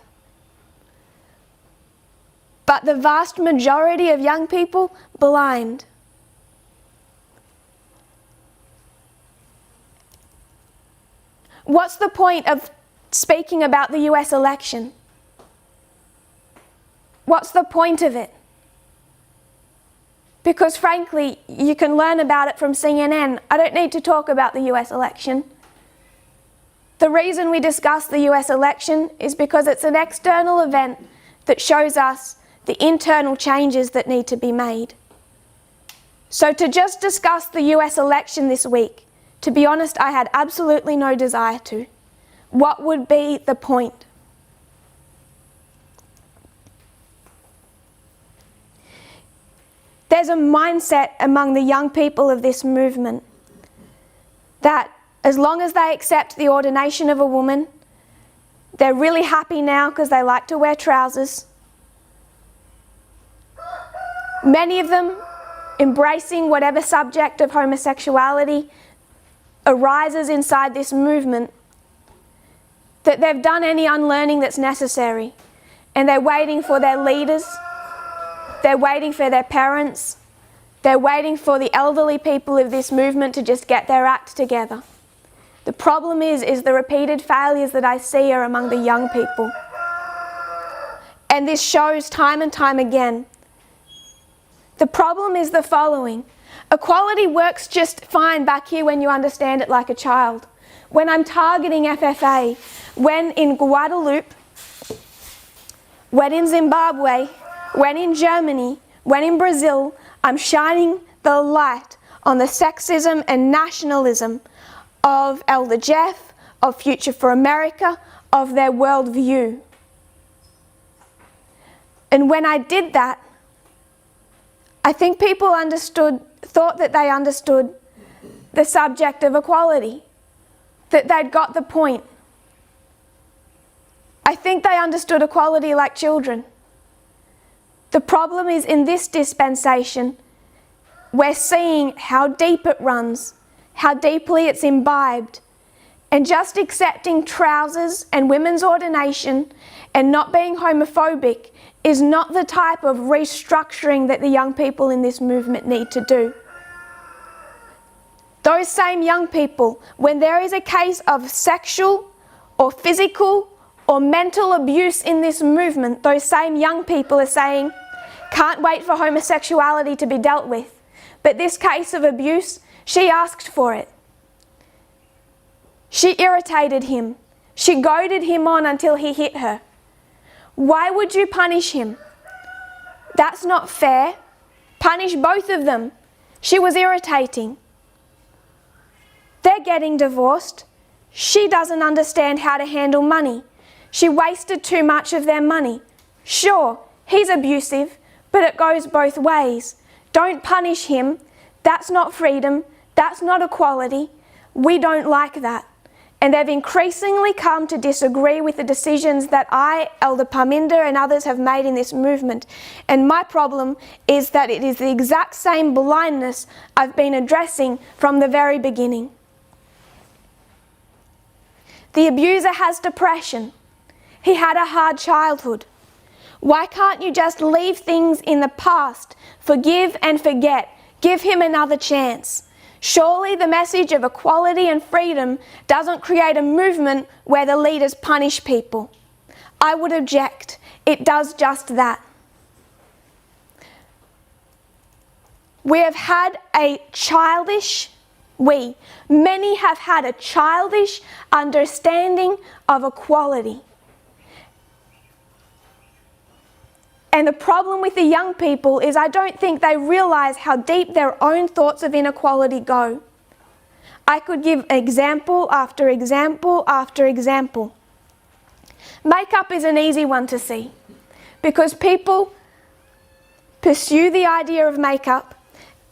Speaker 1: But the vast majority of young people, blind. What's the point of speaking about the US election. What's the point of it? Because frankly, you can learn about it from CNN. I don't need to talk about the US election. The reason we discuss the US election is because it's an external event that shows us the internal changes that need to be made. So to just discuss the US election this week, to be honest, I had absolutely no desire to. What would be the point? There's a mindset among the young people of this movement that as long as they accept the ordination of a woman, they're really happy now because they like to wear trousers. Many of them embracing whatever subject of homosexuality arises inside this movement, that they've done any unlearning that's necessary, and they're waiting for their leaders, they're waiting for their parents, they're waiting for the elderly people of this movement to just get their act together. The problem is the repeated failures that I see are among the young people. And this shows time and time again. The problem is the following. Equality works just fine back here when you understand it like a child. When I'm targeting FFA, when in Guadeloupe, when in Zimbabwe, when in Germany, when in Brazil, I'm shining the light on the sexism and nationalism of Elder Jeff, of Future for America, of their worldview. And when I did that, I think people thought that they understood the subject of equality, that they'd got the point. I think they understood equality like children. The problem is in this dispensation, we're seeing how deep it runs, how deeply it's imbibed, and just accepting trousers and women's ordination and not being homophobic is not the type of restructuring that the young people in this movement need to do. Those same young people, when there is a case of sexual or physical or mental abuse in this movement, those same young people are saying, can't wait for homosexuality to be dealt with. But this case of abuse, she asked for it. She irritated him. She goaded him on until he hit her. Why would you punish him? That's not fair. Punish both of them. She was irritating. They're getting divorced. She doesn't understand how to handle money. She wasted too much of their money. Sure, he's abusive, but it goes both ways. Don't punish him. That's not freedom. That's not equality. We don't like that. And they've increasingly come to disagree with the decisions that I, Elder Parminder, and others have made in this movement. And my problem is that it is the exact same blindness I've been addressing from the very beginning. The abuser has depression. He had a hard childhood. Why can't you just leave things in the past, forgive and forget, give him another chance? Surely the message of equality and freedom doesn't create a movement where the leaders punish people. I would object. It does just that. We have had a childish, many have had a childish understanding of equality. And the problem with the young people is I don't think they realise how deep their own thoughts of inequality go. I could give example after example after example. Makeup is an easy one to see because people pursue the idea of makeup.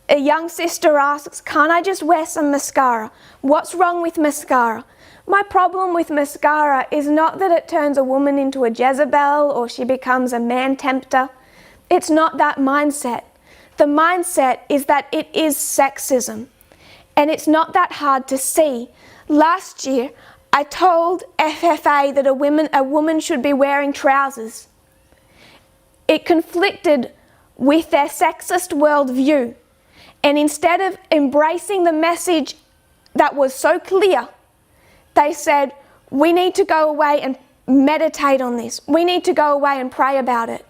Speaker 1: A young sister asks, can't I just wear some mascara? What's wrong with mascara? My problem with mascara is not that it turns a woman into a Jezebel or she becomes a man tempter. It's not that mindset. The mindset is that it is sexism. And it's not that hard to see. Last year, I told FFA that a woman should be wearing trousers. It conflicted with their sexist worldview. And instead of embracing the message that was so clear, they said, We need to go away and meditate on this. We need to go away and pray about it.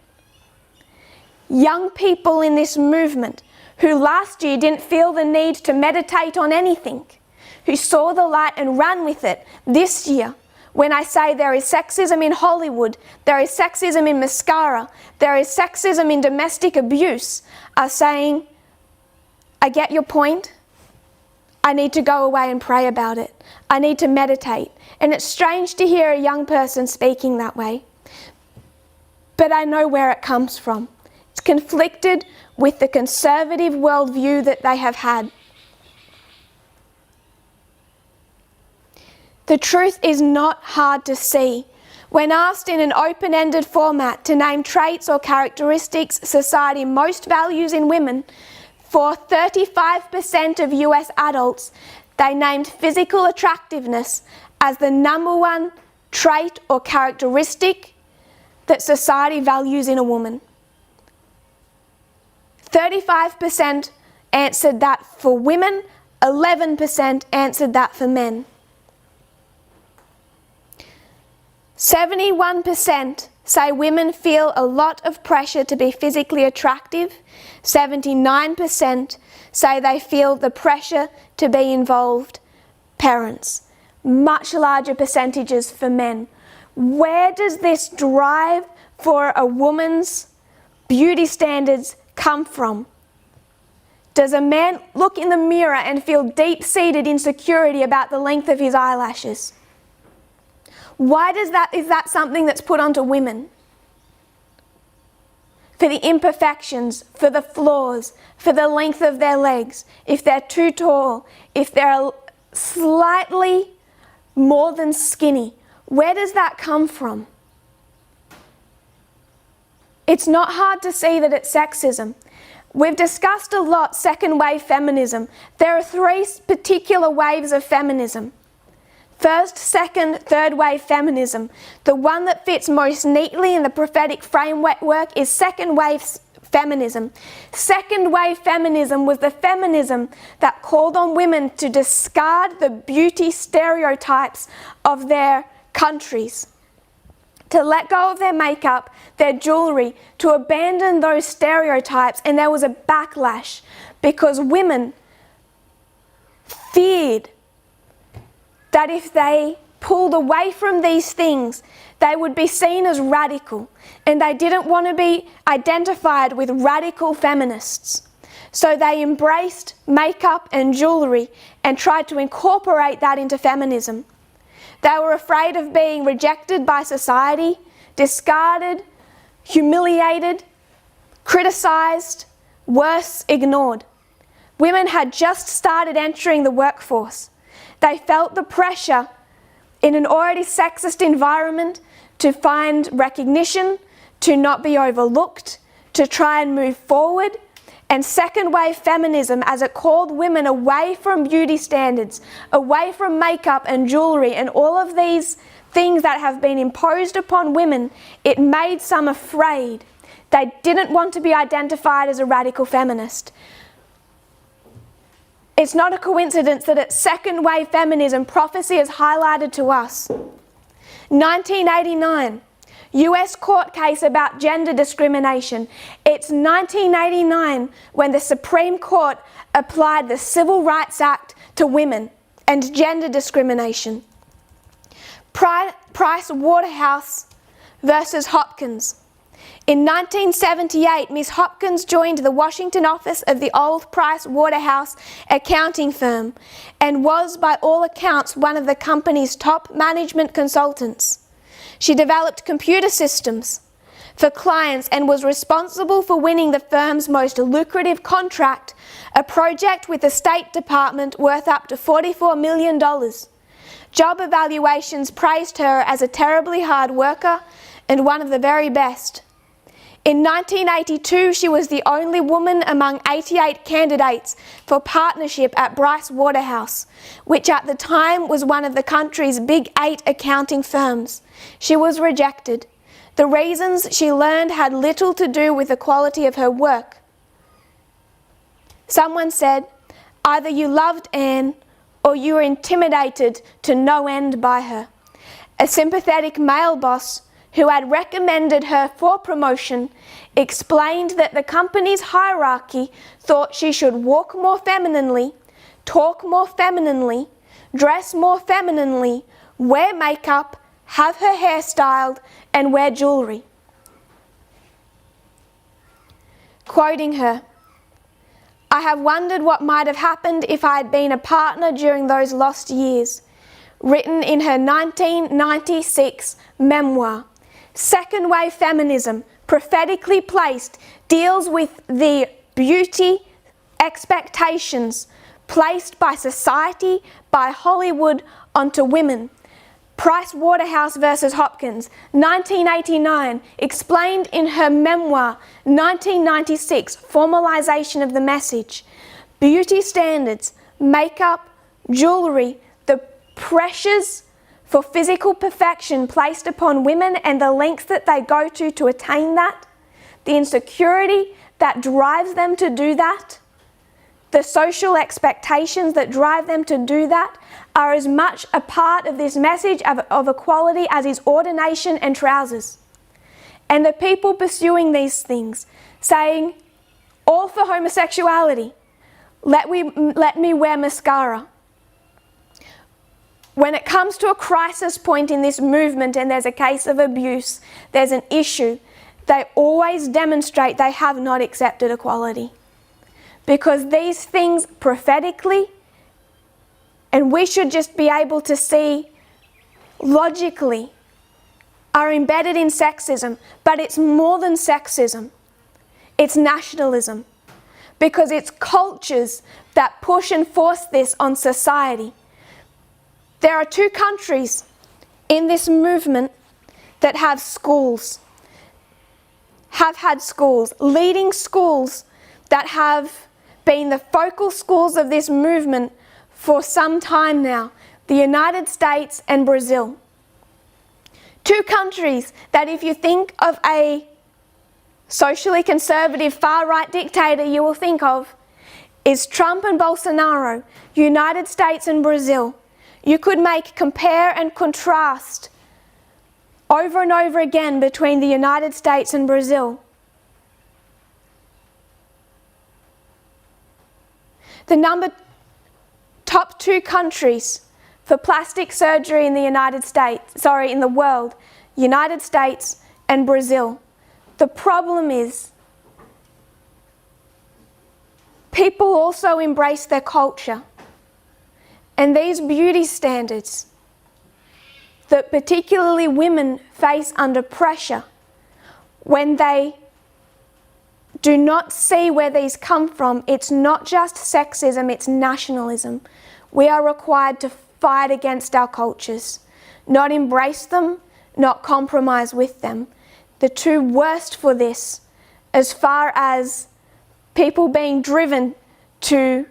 Speaker 1: Young people in this movement who last year didn't feel the need to meditate on anything, who saw the light and ran with it this year, when I say there is sexism in Hollywood, there is sexism in mascara, there is sexism in domestic abuse, are saying, I get your point. I need to go away and pray about it. I need to meditate. And it's strange to hear a young person speaking that way, but I know where it comes from. It's conflicted with the conservative worldview that they have had. The truth is not hard to see. When asked in an open-ended format to name traits or characteristics society most values in women, for 35% of US adults, they named physical attractiveness as the number one trait or characteristic that society values in a woman. 35% answered that for women, 11% answered that for men. 71% say women feel a lot of pressure to be physically attractive. 79% say they feel the pressure to be involved parents. Much larger percentages for men. Where does this drive for a woman's beauty standards come from? Does a man look in the mirror and feel deep-seated insecurity about the length of his eyelashes? Why is that something that's put onto women? For the imperfections, for the flaws, for the length of their legs, if they're too tall, if they're slightly more than skinny. Where does that come from? It's not hard to see that it's sexism. We've discussed a lot second wave feminism. There are three particular waves of feminism. First, second, third wave feminism. The one that fits most neatly in the prophetic framework is second wave feminism. Second wave feminism was the feminism that called on women to discard the beauty stereotypes of their countries, to let go of their makeup, their jewellery, to abandon those stereotypes. And there was a backlash because women feared that if they pulled away from these things, they would be seen as radical, and they didn't want to be identified with radical feminists. So they embraced makeup and jewellery and tried to incorporate that into feminism. They were afraid of being rejected by society, discarded, humiliated, criticised, worse, ignored. Women had just started entering the workforce. They felt the pressure in an already sexist environment to find recognition, to not be overlooked, to try and move forward. And second wave feminism, as it called women away from beauty standards, away from makeup and jewellery and all of these things that have been imposed upon women, it made some afraid. They didn't want to be identified as a radical feminist. It's not a coincidence that at second wave feminism, prophecy is highlighted to us. 1989, US court case about gender discrimination. It's 1989 when the Supreme Court applied the Civil Rights Act to women and gender discrimination. Price Waterhouse versus Hopkins. In 1978, Ms. Hopkins joined the Washington office of the old Price Waterhouse accounting firm and was, by all accounts, one of the company's top management consultants. She developed computer systems for clients and was responsible for winning the firm's most lucrative contract, a project with the State Department worth up to $44 million. Job evaluations praised her as a terribly hard worker and one of the very best. In 1982, she was the only woman among 88 candidates for partnership at Price Waterhouse, which at the time was one of the country's big 8 accounting firms. She was rejected. The reasons she learned had little to do with the quality of her work. Someone said, either you loved Anne or you were intimidated to no end by her. A sympathetic male boss who had recommended her for promotion explained that the company's hierarchy thought she should walk more femininely, talk more femininely, dress more femininely, wear makeup, have her hair styled, and wear jewellery. Quoting her, "I have wondered what might have happened if I had been a partner during those lost years," written in her 1996 memoir. Second wave feminism, prophetically placed, deals with the beauty expectations placed by society, by Hollywood onto women. Price Waterhouse versus Hopkins, 1989, explained in her memoir, 1996, Formalization of the Message. Beauty standards, makeup, jewellery, the pressures for physical perfection placed upon women and the lengths that they go to attain that, the insecurity that drives them to do that, the social expectations that drive them to do that are as much a part of this message of equality as is ordination and trousers. And the people pursuing these things, saying, all for homosexuality, let me wear mascara. When it comes to a crisis point in this movement and there's a case of abuse, there's an issue, they always demonstrate they have not accepted equality. Because these things prophetically, and we should just be able to see logically, are embedded in sexism. But it's more than sexism. It's nationalism. Because it's cultures that push and force this on society. There are 2 countries in this movement that have schools, have had schools, leading schools that have been the focal schools of this movement for some time now, the United States and Brazil. 2 countries that if you think of a socially conservative far-right dictator you will think of is Trump and Bolsonaro, United States and Brazil. You could make compare and contrast over and over again between the United States and Brazil. The top 2 countries for plastic surgery in the in the world, United States and Brazil. The problem is, people also embrace their culture. And these beauty standards that particularly women face under pressure when they do not see where these come from, it's not just sexism, it's nationalism. We are required to fight against our cultures, not embrace them, not compromise with them. The 2 worst for this, as far as people being driven to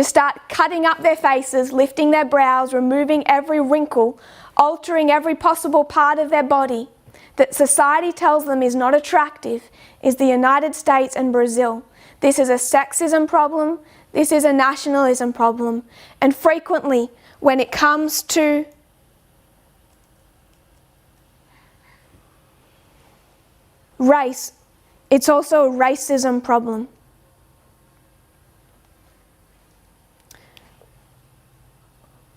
Speaker 1: start cutting up their faces, lifting their brows, removing every wrinkle, altering every possible part of their body that society tells them is not attractive, is the United States and Brazil. This is a sexism problem, this is a nationalism problem, and frequently when it comes to race, it's also a racism problem.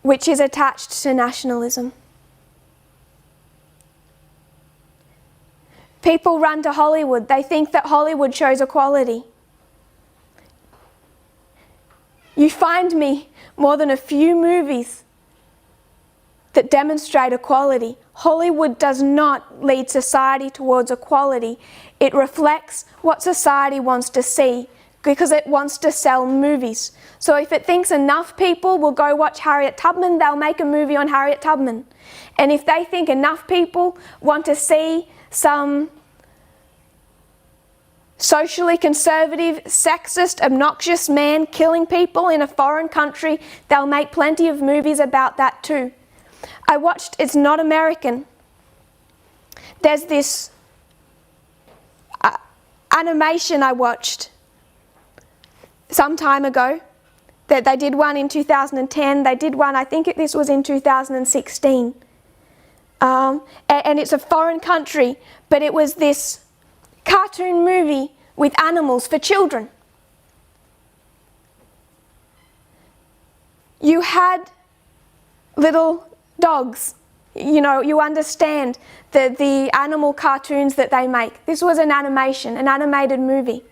Speaker 1: Which is attached to nationalism. People run to Hollywood. They think that Hollywood shows equality. You find me more than a few movies that demonstrate equality. Hollywood does not lead society towards equality. It reflects what society wants to see because it wants to sell movies. So if it thinks enough people will go watch Harriet Tubman, they'll make a movie on Harriet Tubman. And if they think enough people want to see some socially conservative, sexist, obnoxious man killing people in a foreign country, they'll make plenty of movies about that too. I watched It's Not American. There's this animation I watched some time ago That they did one in 2010, they did one, I think this was in 2016. And it's a foreign country, but it was this cartoon movie with animals for children. You had little dogs. You know, you understand the animal cartoons that they make. This was an animation, an animated movie.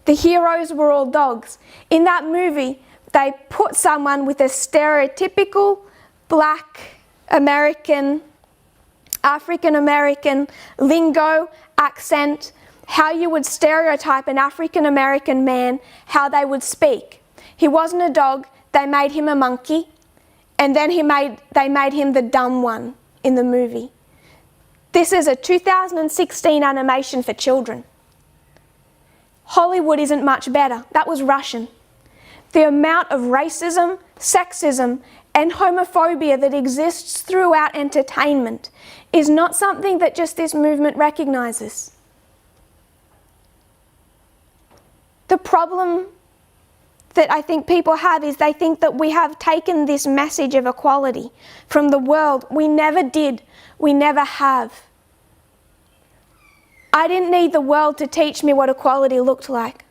Speaker 1: The heroes were all dogs. In that movie, they put someone with a stereotypical black American, African American lingo, accent, how you would stereotype an African American man, how they would speak. He wasn't a dog, they made him a monkey, and then they made him the dumb one in the movie. This is a 2016 animation for children. Hollywood isn't much better. That was Russian. The amount of racism, sexism, and homophobia that exists throughout entertainment is not something that just this movement recognises. The problem that I think people have is they think that we have taken this message of equality from the world. We never did. We never have. I didn't need the world to teach me what equality looked like.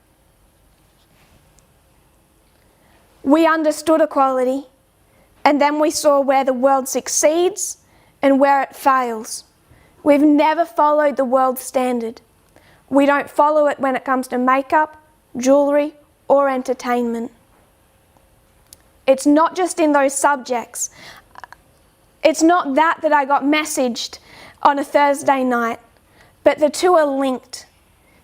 Speaker 1: We understood equality, and then we saw where the world succeeds and where it fails. We've never followed the world standard. We don't follow it when it comes to makeup, jewellery, or entertainment. It's not just in those subjects. It's not that I got messaged on a Thursday night, but the two are linked,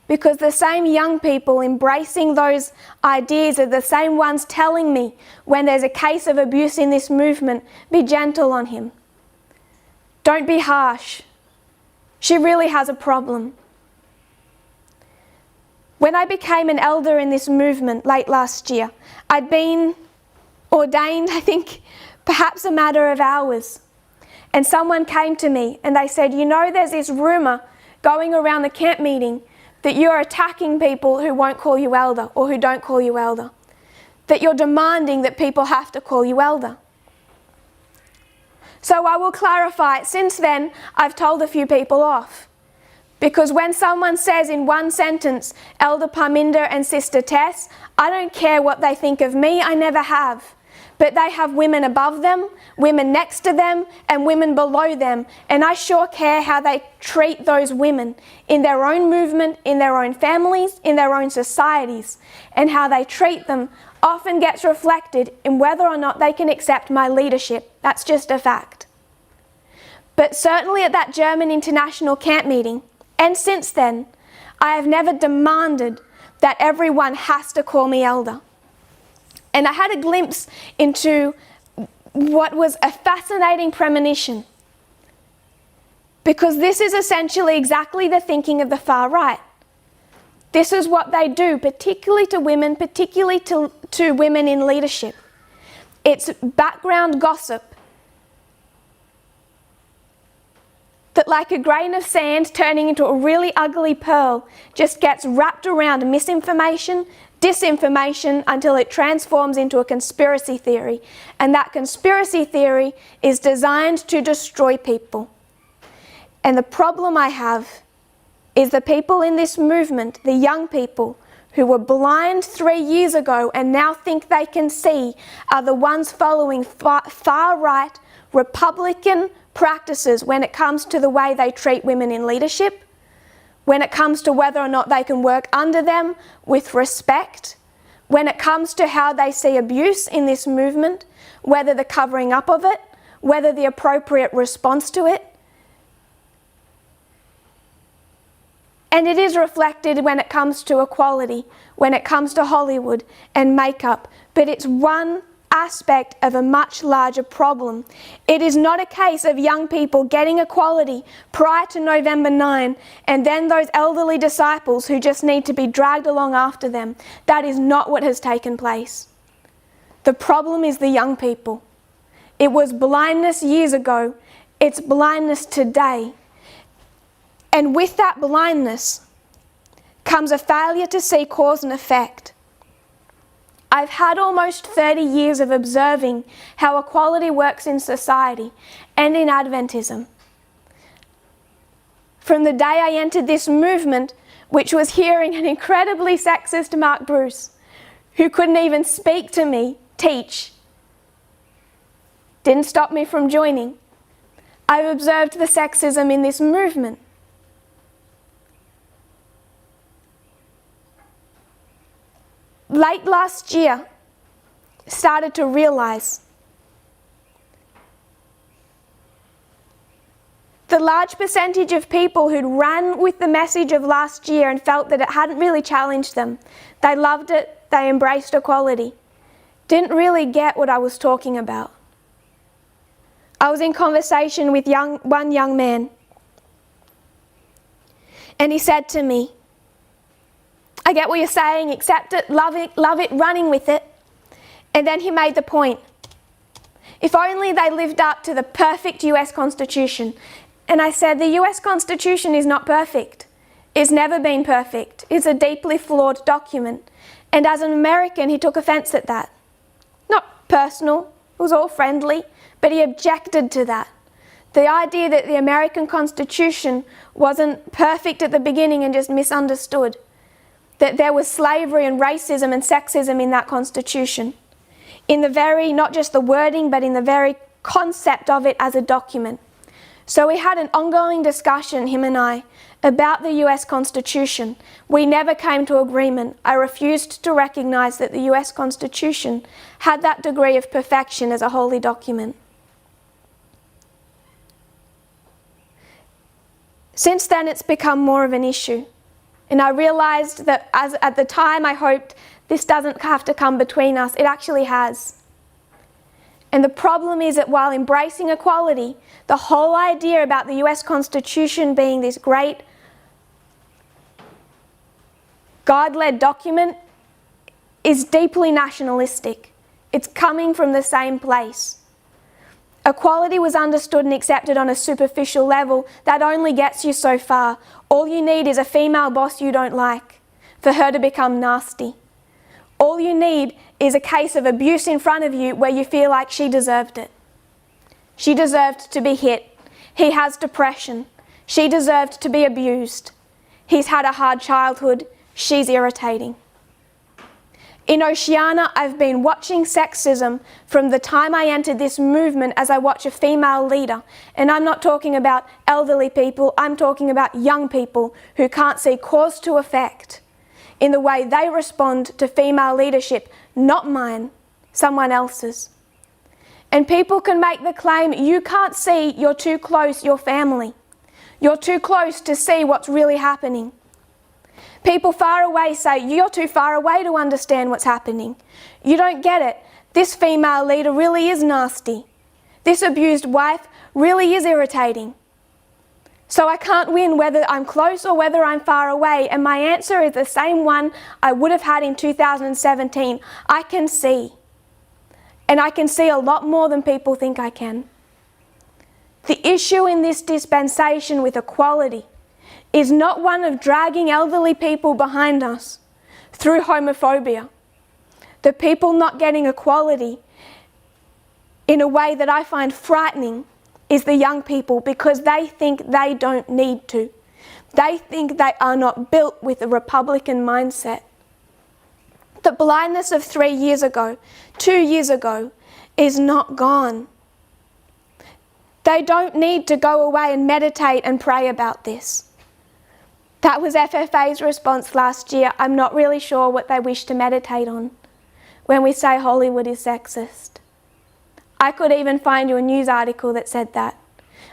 Speaker 1: because the same young people embracing those ideas are the same ones telling me when there's a case of abuse in this movement, be gentle on him. Don't be harsh. She really has a problem. When I became an elder in this movement late last year, I'd been ordained, I think, perhaps a matter of hours. And someone came to me and they said, you know, there's this rumour going around the camp meeting that you're attacking people who won't call you elder or who don't call you elder. That you're demanding that people have to call you elder. So I will clarify, since then, I've told a few people off. Because when someone says in one sentence, Elder Parminder and Sister Tess, I don't care what they think of me, I never have. But they have women above them, women next to them, and women below them. And I sure care how they treat those women in their own movement, in their own families, in their own societies. And how they treat them often gets reflected in whether or not they can accept my leadership. That's just a fact. But certainly at that German international camp meeting, and since then, I have never demanded that everyone has to call me elder. And I had a glimpse into what was a fascinating premonition. Because this is essentially exactly the thinking of the far right. This is what they do, particularly to women, particularly to women in leadership. It's background gossip that, like a grain of sand turning into a really ugly pearl, just gets wrapped around misinformation, disinformation, until it transforms into a conspiracy theory. And that conspiracy theory is designed to destroy people. And the problem I have is the people in this movement, the young people who were blind 3 years ago and now think they can see, are the ones following far-right Republican practices when it comes to the way they treat women in leadership, when it comes to whether or not they can work under them with respect, when it comes to how they see abuse in this movement, whether the covering up of it, whether the appropriate response to it. And it is reflected when it comes to equality, when it comes to Hollywood and makeup, but it's one aspect of a much larger problem. It is not a case of young people getting equality prior to November 9 and then those elderly disciples who just need to be dragged along after them. That is not what has taken place. The problem is the young people. It was blindness years ago. It's blindness today. And with that blindness comes a failure to see cause and effect. I've had almost 30 years of observing how equality works in society and in Adventism. From the day I entered this movement, which was hearing an incredibly sexist Mark Bruce, who couldn't even speak to me, teach, didn't stop me from joining. I've observed the sexism in this movement. Late last year, started to realise the large percentage of people who'd ran with the message of last year and felt that it hadn't really challenged them. They loved it, they embraced equality, didn't really get what I was talking about. I was in conversation with one young man, and he said to me, I get what you're saying, accept it, love it, running with it. And then he made the point, if only they lived up to the perfect US Constitution. And I said, the US Constitution is not perfect. It's never been perfect. It's a deeply flawed document. And as an American, he took offence at that. Not personal, it was all friendly, but he objected to that. The idea that the American Constitution wasn't perfect at the beginning and just misunderstood. That there was slavery and racism and sexism in that Constitution. In the very, not just the wording, but in the very concept of it as a document. So we had an ongoing discussion, him and I, about the US Constitution. We never came to agreement. I refused to recognise that the US Constitution had that degree of perfection as a holy document. Since then, it's become more of an issue. And I realised that at the time I hoped this doesn't have to come between us, it actually has. And the problem is that while embracing equality, the whole idea about the US Constitution being this great God-led document is deeply nationalistic. It's coming from the same place. Equality was understood and accepted on a superficial level that only gets you so far. All you need is a female boss you don't like for her to become nasty. All you need is a case of abuse in front of you where you feel like she deserved it. She deserved to be hit. He has depression. She deserved to be abused. He's had a hard childhood. She's irritating. In Oceania, I've been watching sexism from the time I entered this movement as I watch a female leader. And I'm not talking about elderly people, I'm talking about young people who can't see cause to effect in the way they respond to female leadership, not mine, someone else's. And people can make the claim, you can't see, you're too close, your family. You're too close to see what's really happening. People far away say, you're too far away to understand what's happening. You don't get it. This female leader really is nasty. This abused wife really is irritating. So I can't win whether I'm close or whether I'm far away. And my answer is the same one I would have had in 2017. I can see. And I can see a lot more than people think I can. The issue in this dispensation with equality is not one of dragging elderly people behind us through homophobia. The people not getting equality in a way that I find frightening is the young people, because they think they don't need to. They think they are not built with a Republican mindset. The blindness of 3 years ago, 2 years ago, is not gone. They don't need to go away and meditate and pray about this. That was FFA's response last year. I'm not really sure what they wish to meditate on when we say Hollywood is sexist. I could even find you a news article that said that.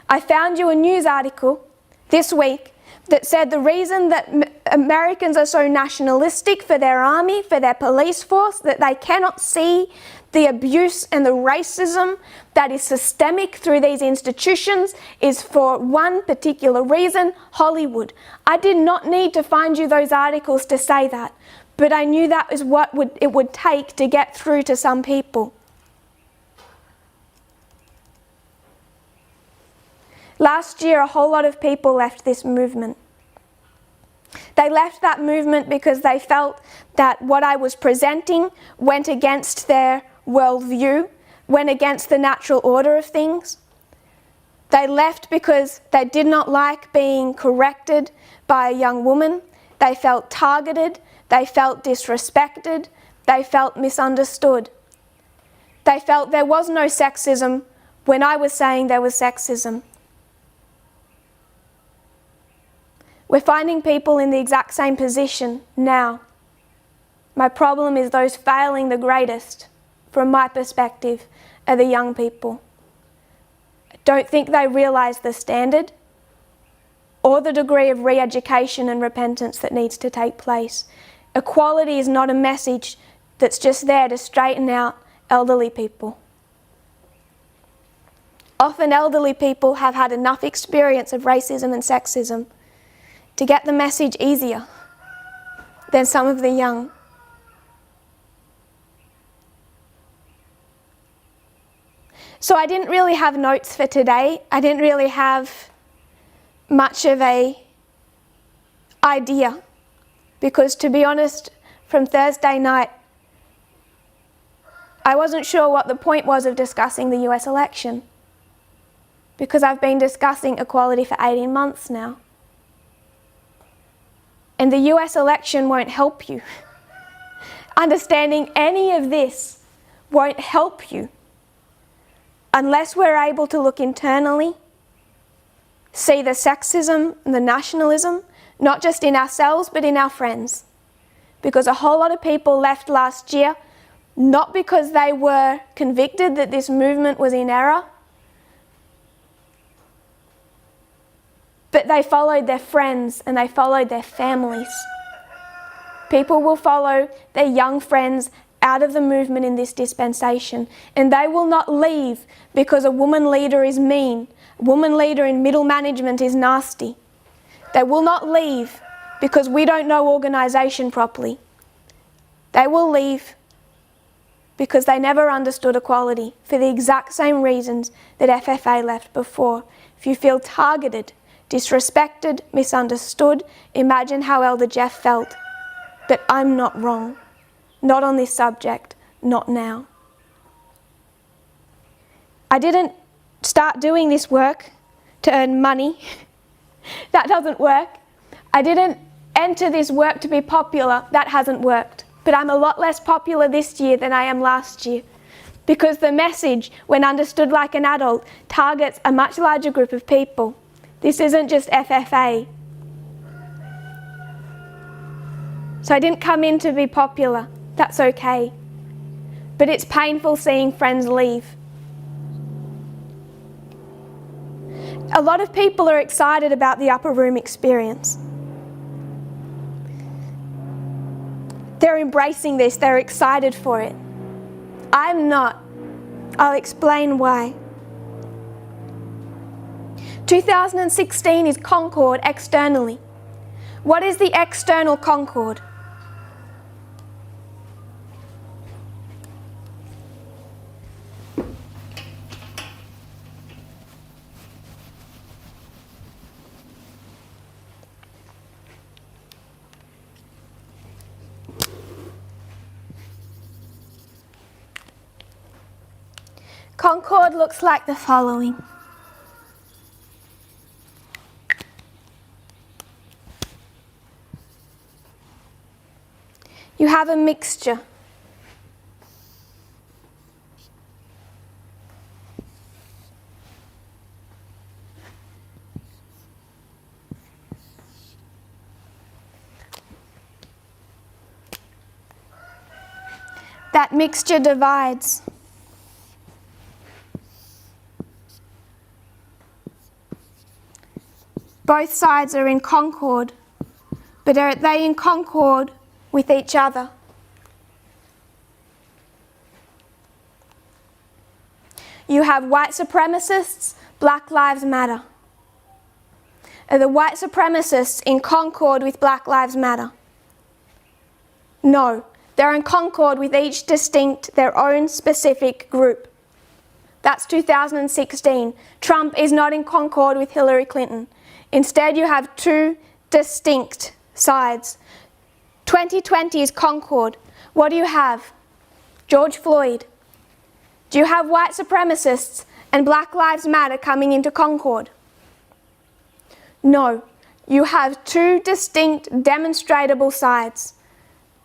Speaker 1: I found you a news article this week that said the reason that Americans are so nationalistic for their army, for their police force, that they cannot see the abuse and the racism that is systemic through these institutions is for one particular reason: Hollywood. I did not need to find you those articles to say that, but I knew that is what it would take to get through to some people. Last year, a whole lot of people left this movement. They left that movement because they felt that what I was presenting went against their worldview, went against the natural order of things. They left because they did not like being corrected by a young woman. They felt targeted, they felt disrespected, they felt misunderstood. They felt there was no sexism when I was saying there was sexism. We're finding people in the exact same position now. My problem is those failing the greatest, from my perspective, are the young people. I don't think they realise the standard or the degree of re-education and repentance that needs to take place. Equality is not a message that's just there to straighten out elderly people. Often elderly people have had enough experience of racism and sexism to get the message easier than some of the young. So I didn't really have notes for today. I didn't really have much of a idea, because to be honest, from Thursday night, I wasn't sure what the point was of discussing the US election, because I've been discussing equality for 18 months now. And the US election won't help you. Understanding any of this won't help you unless we're able to look internally, see the sexism and the nationalism, not just in ourselves but in our friends. Because a whole lot of people left last year not because they were convicted that this movement was in error, but they followed their friends and they followed their families. People will follow their young friends out of the movement in this dispensation, and they will not leave because a woman leader is mean, a woman leader in middle management is nasty. They will not leave because we don't know organisation properly. They will leave because they never understood equality for the exact same reasons that FFA left before. If you feel targeted, disrespected, misunderstood, imagine how Elder Jeff felt. But I'm not wrong. Not on this subject, not now. I didn't start doing this work to earn money. That doesn't work. I didn't enter this work to be popular. That hasn't worked. But I'm a lot less popular this year than I am last year, because the message, when understood like an adult, targets a much larger group of people. This isn't just FFA. So I didn't come in to be popular. That's okay. But it's painful seeing friends leave. A lot of people are excited about the upper room experience. They're embracing this, they're excited for it. I'm not. I'll explain why. 2016 is concord externally. What is the external concord? Concord looks like the following. You have a mixture. That mixture divides. Both sides are in concord, but are they in concord with each other? You have white supremacists, Black Lives Matter. Are the white supremacists in concord with Black Lives Matter? No, they're in concord with each distinct, their own specific group. That's 2016. Trump is not in concord with Hillary Clinton. Instead, you have two distinct sides. 2020 is Concord. What do you have? George Floyd. Do you have white supremacists and Black Lives Matter coming into Concord? No. You have two distinct, demonstrable sides.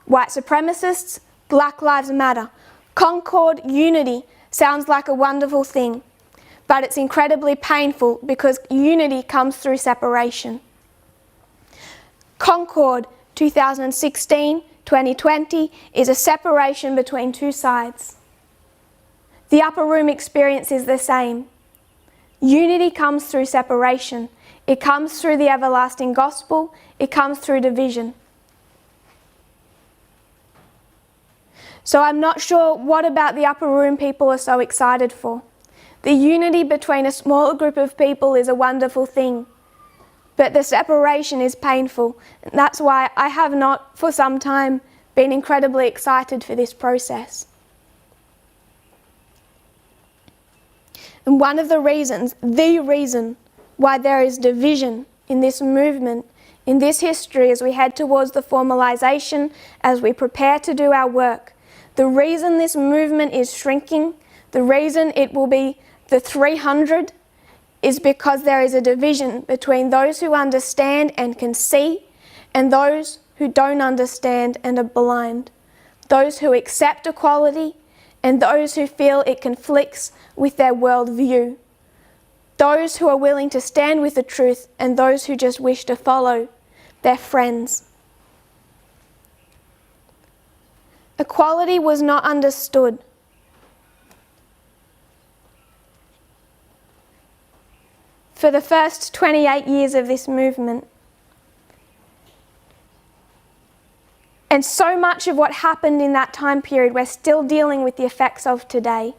Speaker 1: White supremacists, Black Lives Matter. Concord unity sounds like a wonderful thing, but it's incredibly painful because unity comes through separation. Concord 2016, 2020 is a separation between two sides. The upper room experience is the same. Unity comes through separation. It comes through the everlasting gospel. It comes through division. So I'm not sure what about the upper room people are so excited for. The unity between a smaller group of people is a wonderful thing, but the separation is painful. And that's why I have not, for some time, been incredibly excited for this process. And one of the reasons why there is division in this movement, in this history, as we head towards the formalization, as we prepare to do our work, the reason this movement is shrinking, the reason it will be the 300, is because there is a division between those who understand and can see and those who don't understand and are blind, those who accept equality and those who feel it conflicts with their worldview, those who are willing to stand with the truth and those who just wish to follow their friends. Equality was not understood. For the first 28 years of this movement. And so much of what happened in that time period, we're still dealing with the effects of today.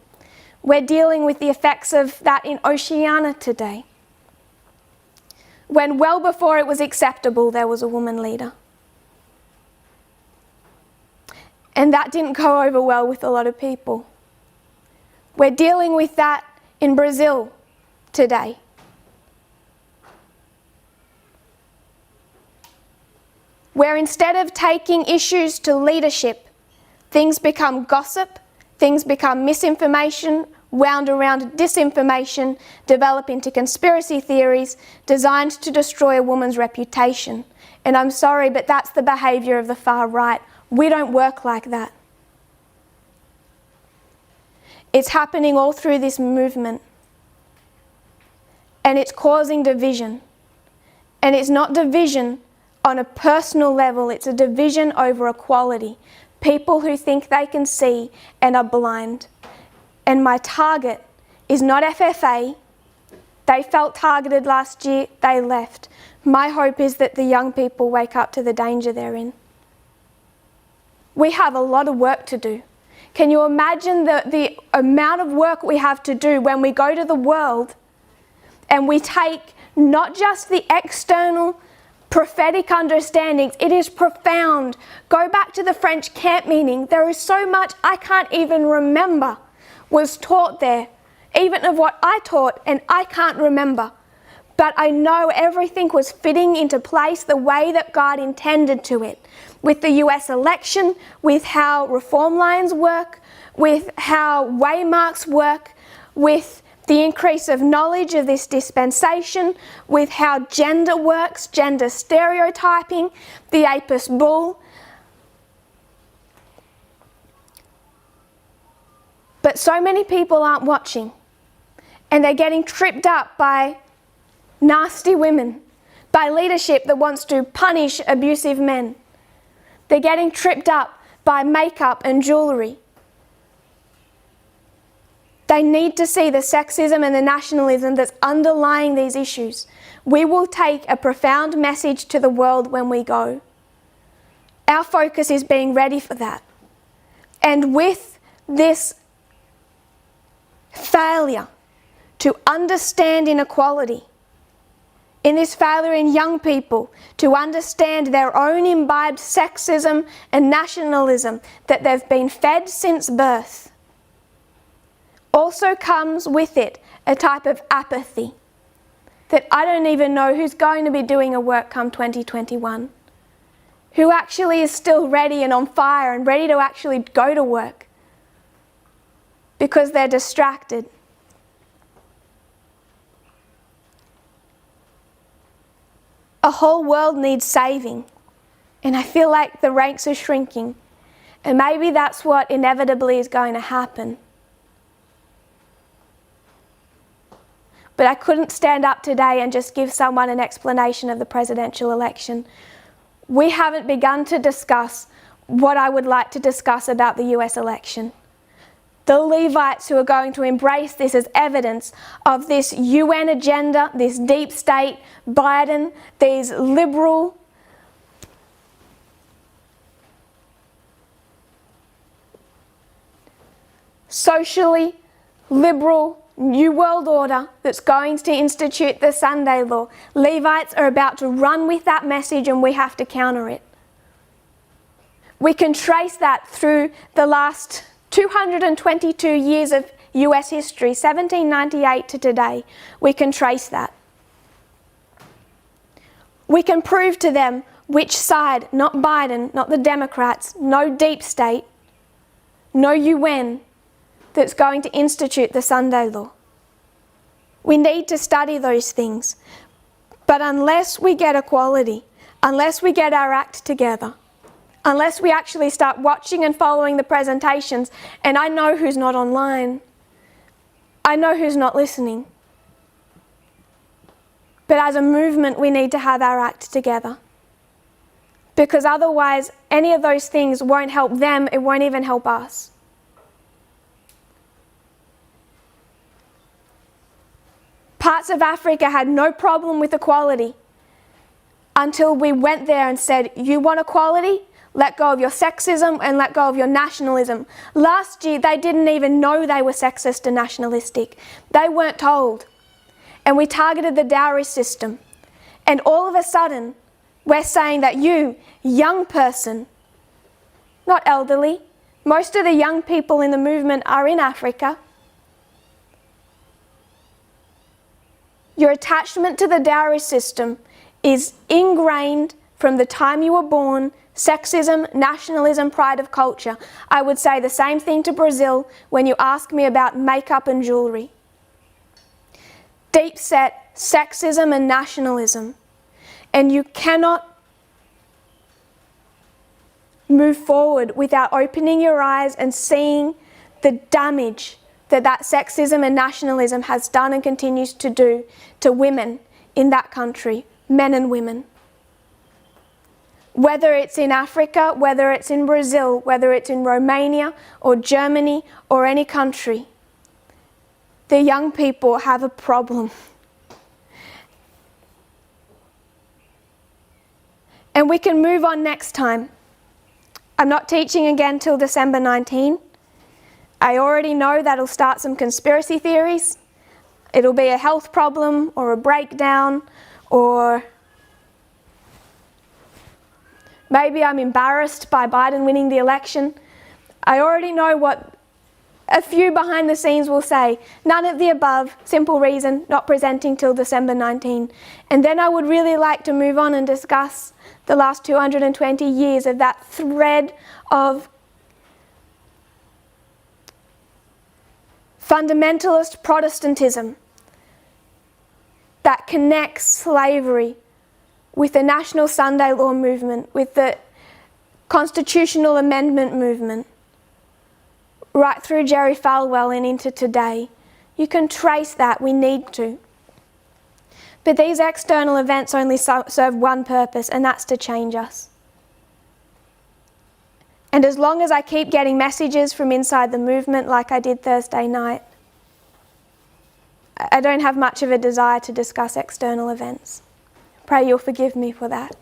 Speaker 1: We're dealing with the effects of that in Oceania today. When well before it was acceptable, there was a woman leader. And that didn't go over well with a lot of people. We're dealing with that in Brazil today. Where instead of taking issues to leadership, things become gossip, things become misinformation, wound around disinformation, develop into conspiracy theories designed to destroy a woman's reputation. And I'm sorry, but that's the behaviour of the far right. We don't work like that. It's happening all through this movement. And it's causing division. And it's not division on a personal level, it's a division over equality. People who think they can see and are blind. And my target is not FFA. They felt targeted last year, they left. My hope is that the young people wake up to the danger they're in. We have a lot of work to do. Can you imagine the amount of work we have to do when we go to the world and we take not just the external prophetic understandings, it is profound. Go back to the French camp meeting. There is so much I can't even remember was taught there, even of what I taught, and I can't remember. But I know everything was fitting into place the way that God intended to it. With the US election, with how reform lines work, with how waymarks work, with the increase of knowledge of this dispensation, with how gender works, gender stereotyping, the Apis bull. But so many people aren't watching, and they're getting tripped up by nasty women, by leadership that wants to punish abusive men. They're getting tripped up by makeup and jewellery. They need to see the sexism and the nationalism that's underlying these issues. We will take a profound message to the world when we go. Our focus is being ready for that. And with this failure to understand inequality, in this failure in young people to understand their own imbibed sexism and nationalism that they've been fed since birth, also comes with it a type of apathy that I don't even know who's going to be doing a work come 2021. who actually is still ready and on fire and ready to actually go to work because they're distracted. A whole world needs saving, and I feel like the ranks are shrinking, and maybe that's what inevitably is going to happen. But I couldn't stand up today and just give someone an explanation of the presidential election. We haven't begun to discuss what I would like to discuss about the US election. The Levites who are going to embrace this as evidence of this UN agenda, this deep state, Biden, these liberal, socially liberal New World Order that's going to institute the Sunday law. Levites are about to run with that message, and we have to counter it. We can trace that through the last 222 years of US history, 1798 to today. We can trace that. We can prove to them which side, not Biden, not the Democrats, no deep state, no UN, that's going to institute the Sunday law. We need to study those things. But unless we get equality, unless we get our act together, unless we actually start watching and following the presentations, and I know who's not online, I know who's not listening, but as a movement we need to have our act together. Because otherwise any of those things won't help them, it won't even help us. Parts of Africa had no problem with equality until we went there and said, you want equality? Let go of your sexism and let go of your nationalism. Last year, they didn't even know they were sexist and nationalistic. They weren't told. And we targeted the dowry system. And all of a sudden, we're saying that you, young person, not elderly, most of the young people in the movement are in Africa. Your attachment to the dowry system is ingrained from the time you were born. Sexism, nationalism, pride of culture. I would say the same thing to Brazil when you ask me about makeup and jewellery. Deep set sexism and nationalism. And you cannot move forward without opening your eyes and seeing the damage that sexism and nationalism has done and continues to do to women in that country, men and women. Whether it's in Africa, whether it's in Brazil, whether it's in Romania or Germany or any country, the young people have a problem. And we can move on next time. I'm not teaching again till December 19. I already know that'll start some conspiracy theories. It'll be a health problem or a breakdown, or maybe I'm embarrassed by Biden winning the election. I already know what a few behind the scenes will say. None of the above, simple reason, not presenting till December 19. And then I would really like to move on and discuss the last 220 years of that thread of fundamentalist Protestantism that connects slavery with the National Sunday Law movement, with the Constitutional Amendment movement, right through Jerry Falwell and into today. You can trace that, we need to. But these external events only serve one purpose, and that's to change us. And as long as I keep getting messages from inside the movement like I did Thursday night, I don't have much of a desire to discuss external events. Pray you'll forgive me for that.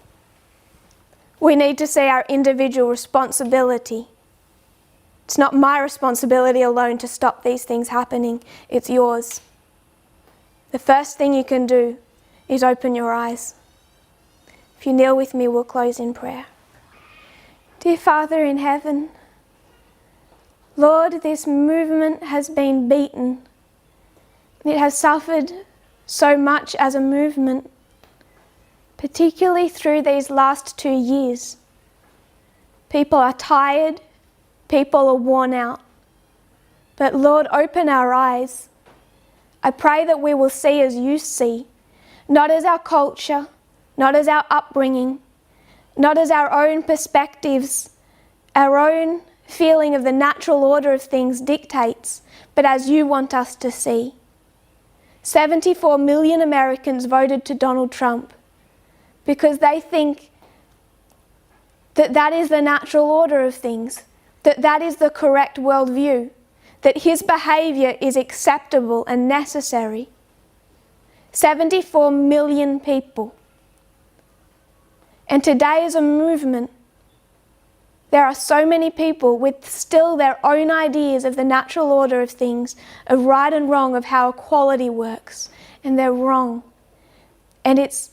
Speaker 1: We need to see our individual responsibility. It's not my responsibility alone to stop these things happening, it's yours. The first thing you can do is open your eyes. If you kneel with me, we'll close in prayer. Dear Father in heaven, Lord, this movement has been beaten. It has suffered so much as a movement, particularly through these last 2 years. People are tired. People are worn out. But Lord, open our eyes. I pray that we will see as you see, not as our culture, not as our upbringing, not as our own perspectives, our own feeling of the natural order of things dictates, but as you want us to see. 74 million Americans voted to Donald Trump because they think that that is the natural order of things, that that is the correct worldview, that his behaviour is acceptable and necessary. 74 million people. And today as a movement, there are so many people with still their own ideas of the natural order of things, of right and wrong, of how equality works, and they're wrong. And it's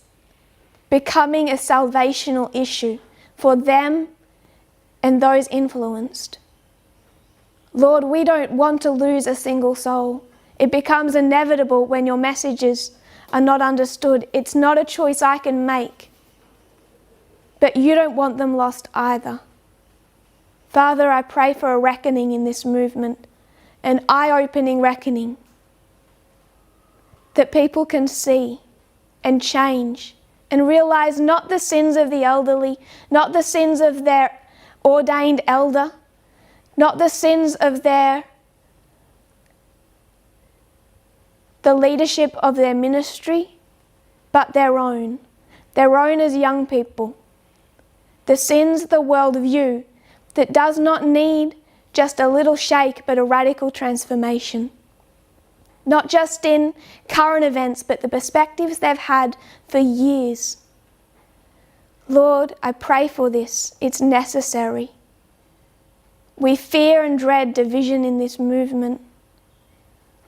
Speaker 1: becoming a salvational issue for them and those influenced. Lord, we don't want to lose a single soul. It becomes inevitable when your messages are not understood. It's not a choice I can make. But you don't want them lost either. Father, I pray for a reckoning in this movement, an eye-opening reckoning, that people can see and change and realize not the sins of the elderly, not the sins of their ordained elder, not the sins of the leadership of their ministry, but their own as young people. The sins of the worldview that does not need just a little shake, but a radical transformation. Not just in current events, but the perspectives they've had for years. Lord, I pray for this. It's necessary. We fear and dread division in this movement.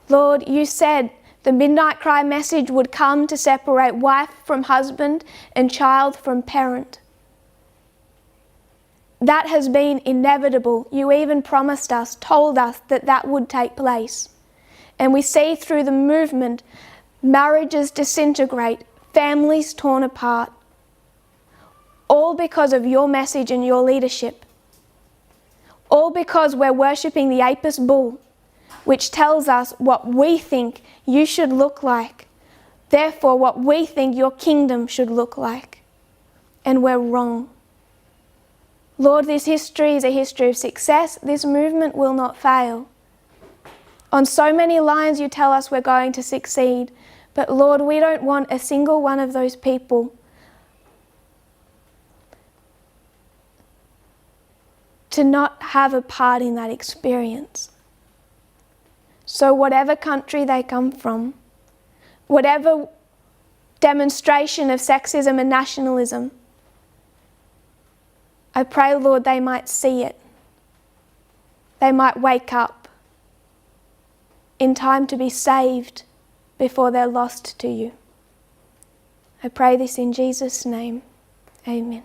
Speaker 1: Lord, you said the midnight cry message would come to separate wife from husband and child from parent. That has been inevitable. You even promised us, told us that that would take place. And we see through the movement, marriages disintegrate, families torn apart. All because of your message and your leadership. All because we're worshipping the Apis bull, which tells us what we think you should look like. Therefore, what we think your kingdom should look like. And we're wrong. Lord, this history is a history of success. This movement will not fail. On so many lines you tell us we're going to succeed. But Lord, we don't want a single one of those people to not have a part in that experience. So whatever country they come from, whatever demonstration of sexism and nationalism, I pray, Lord, they might see it. They might wake up in time to be saved before they're lost to you. I pray this in Jesus' name. Amen.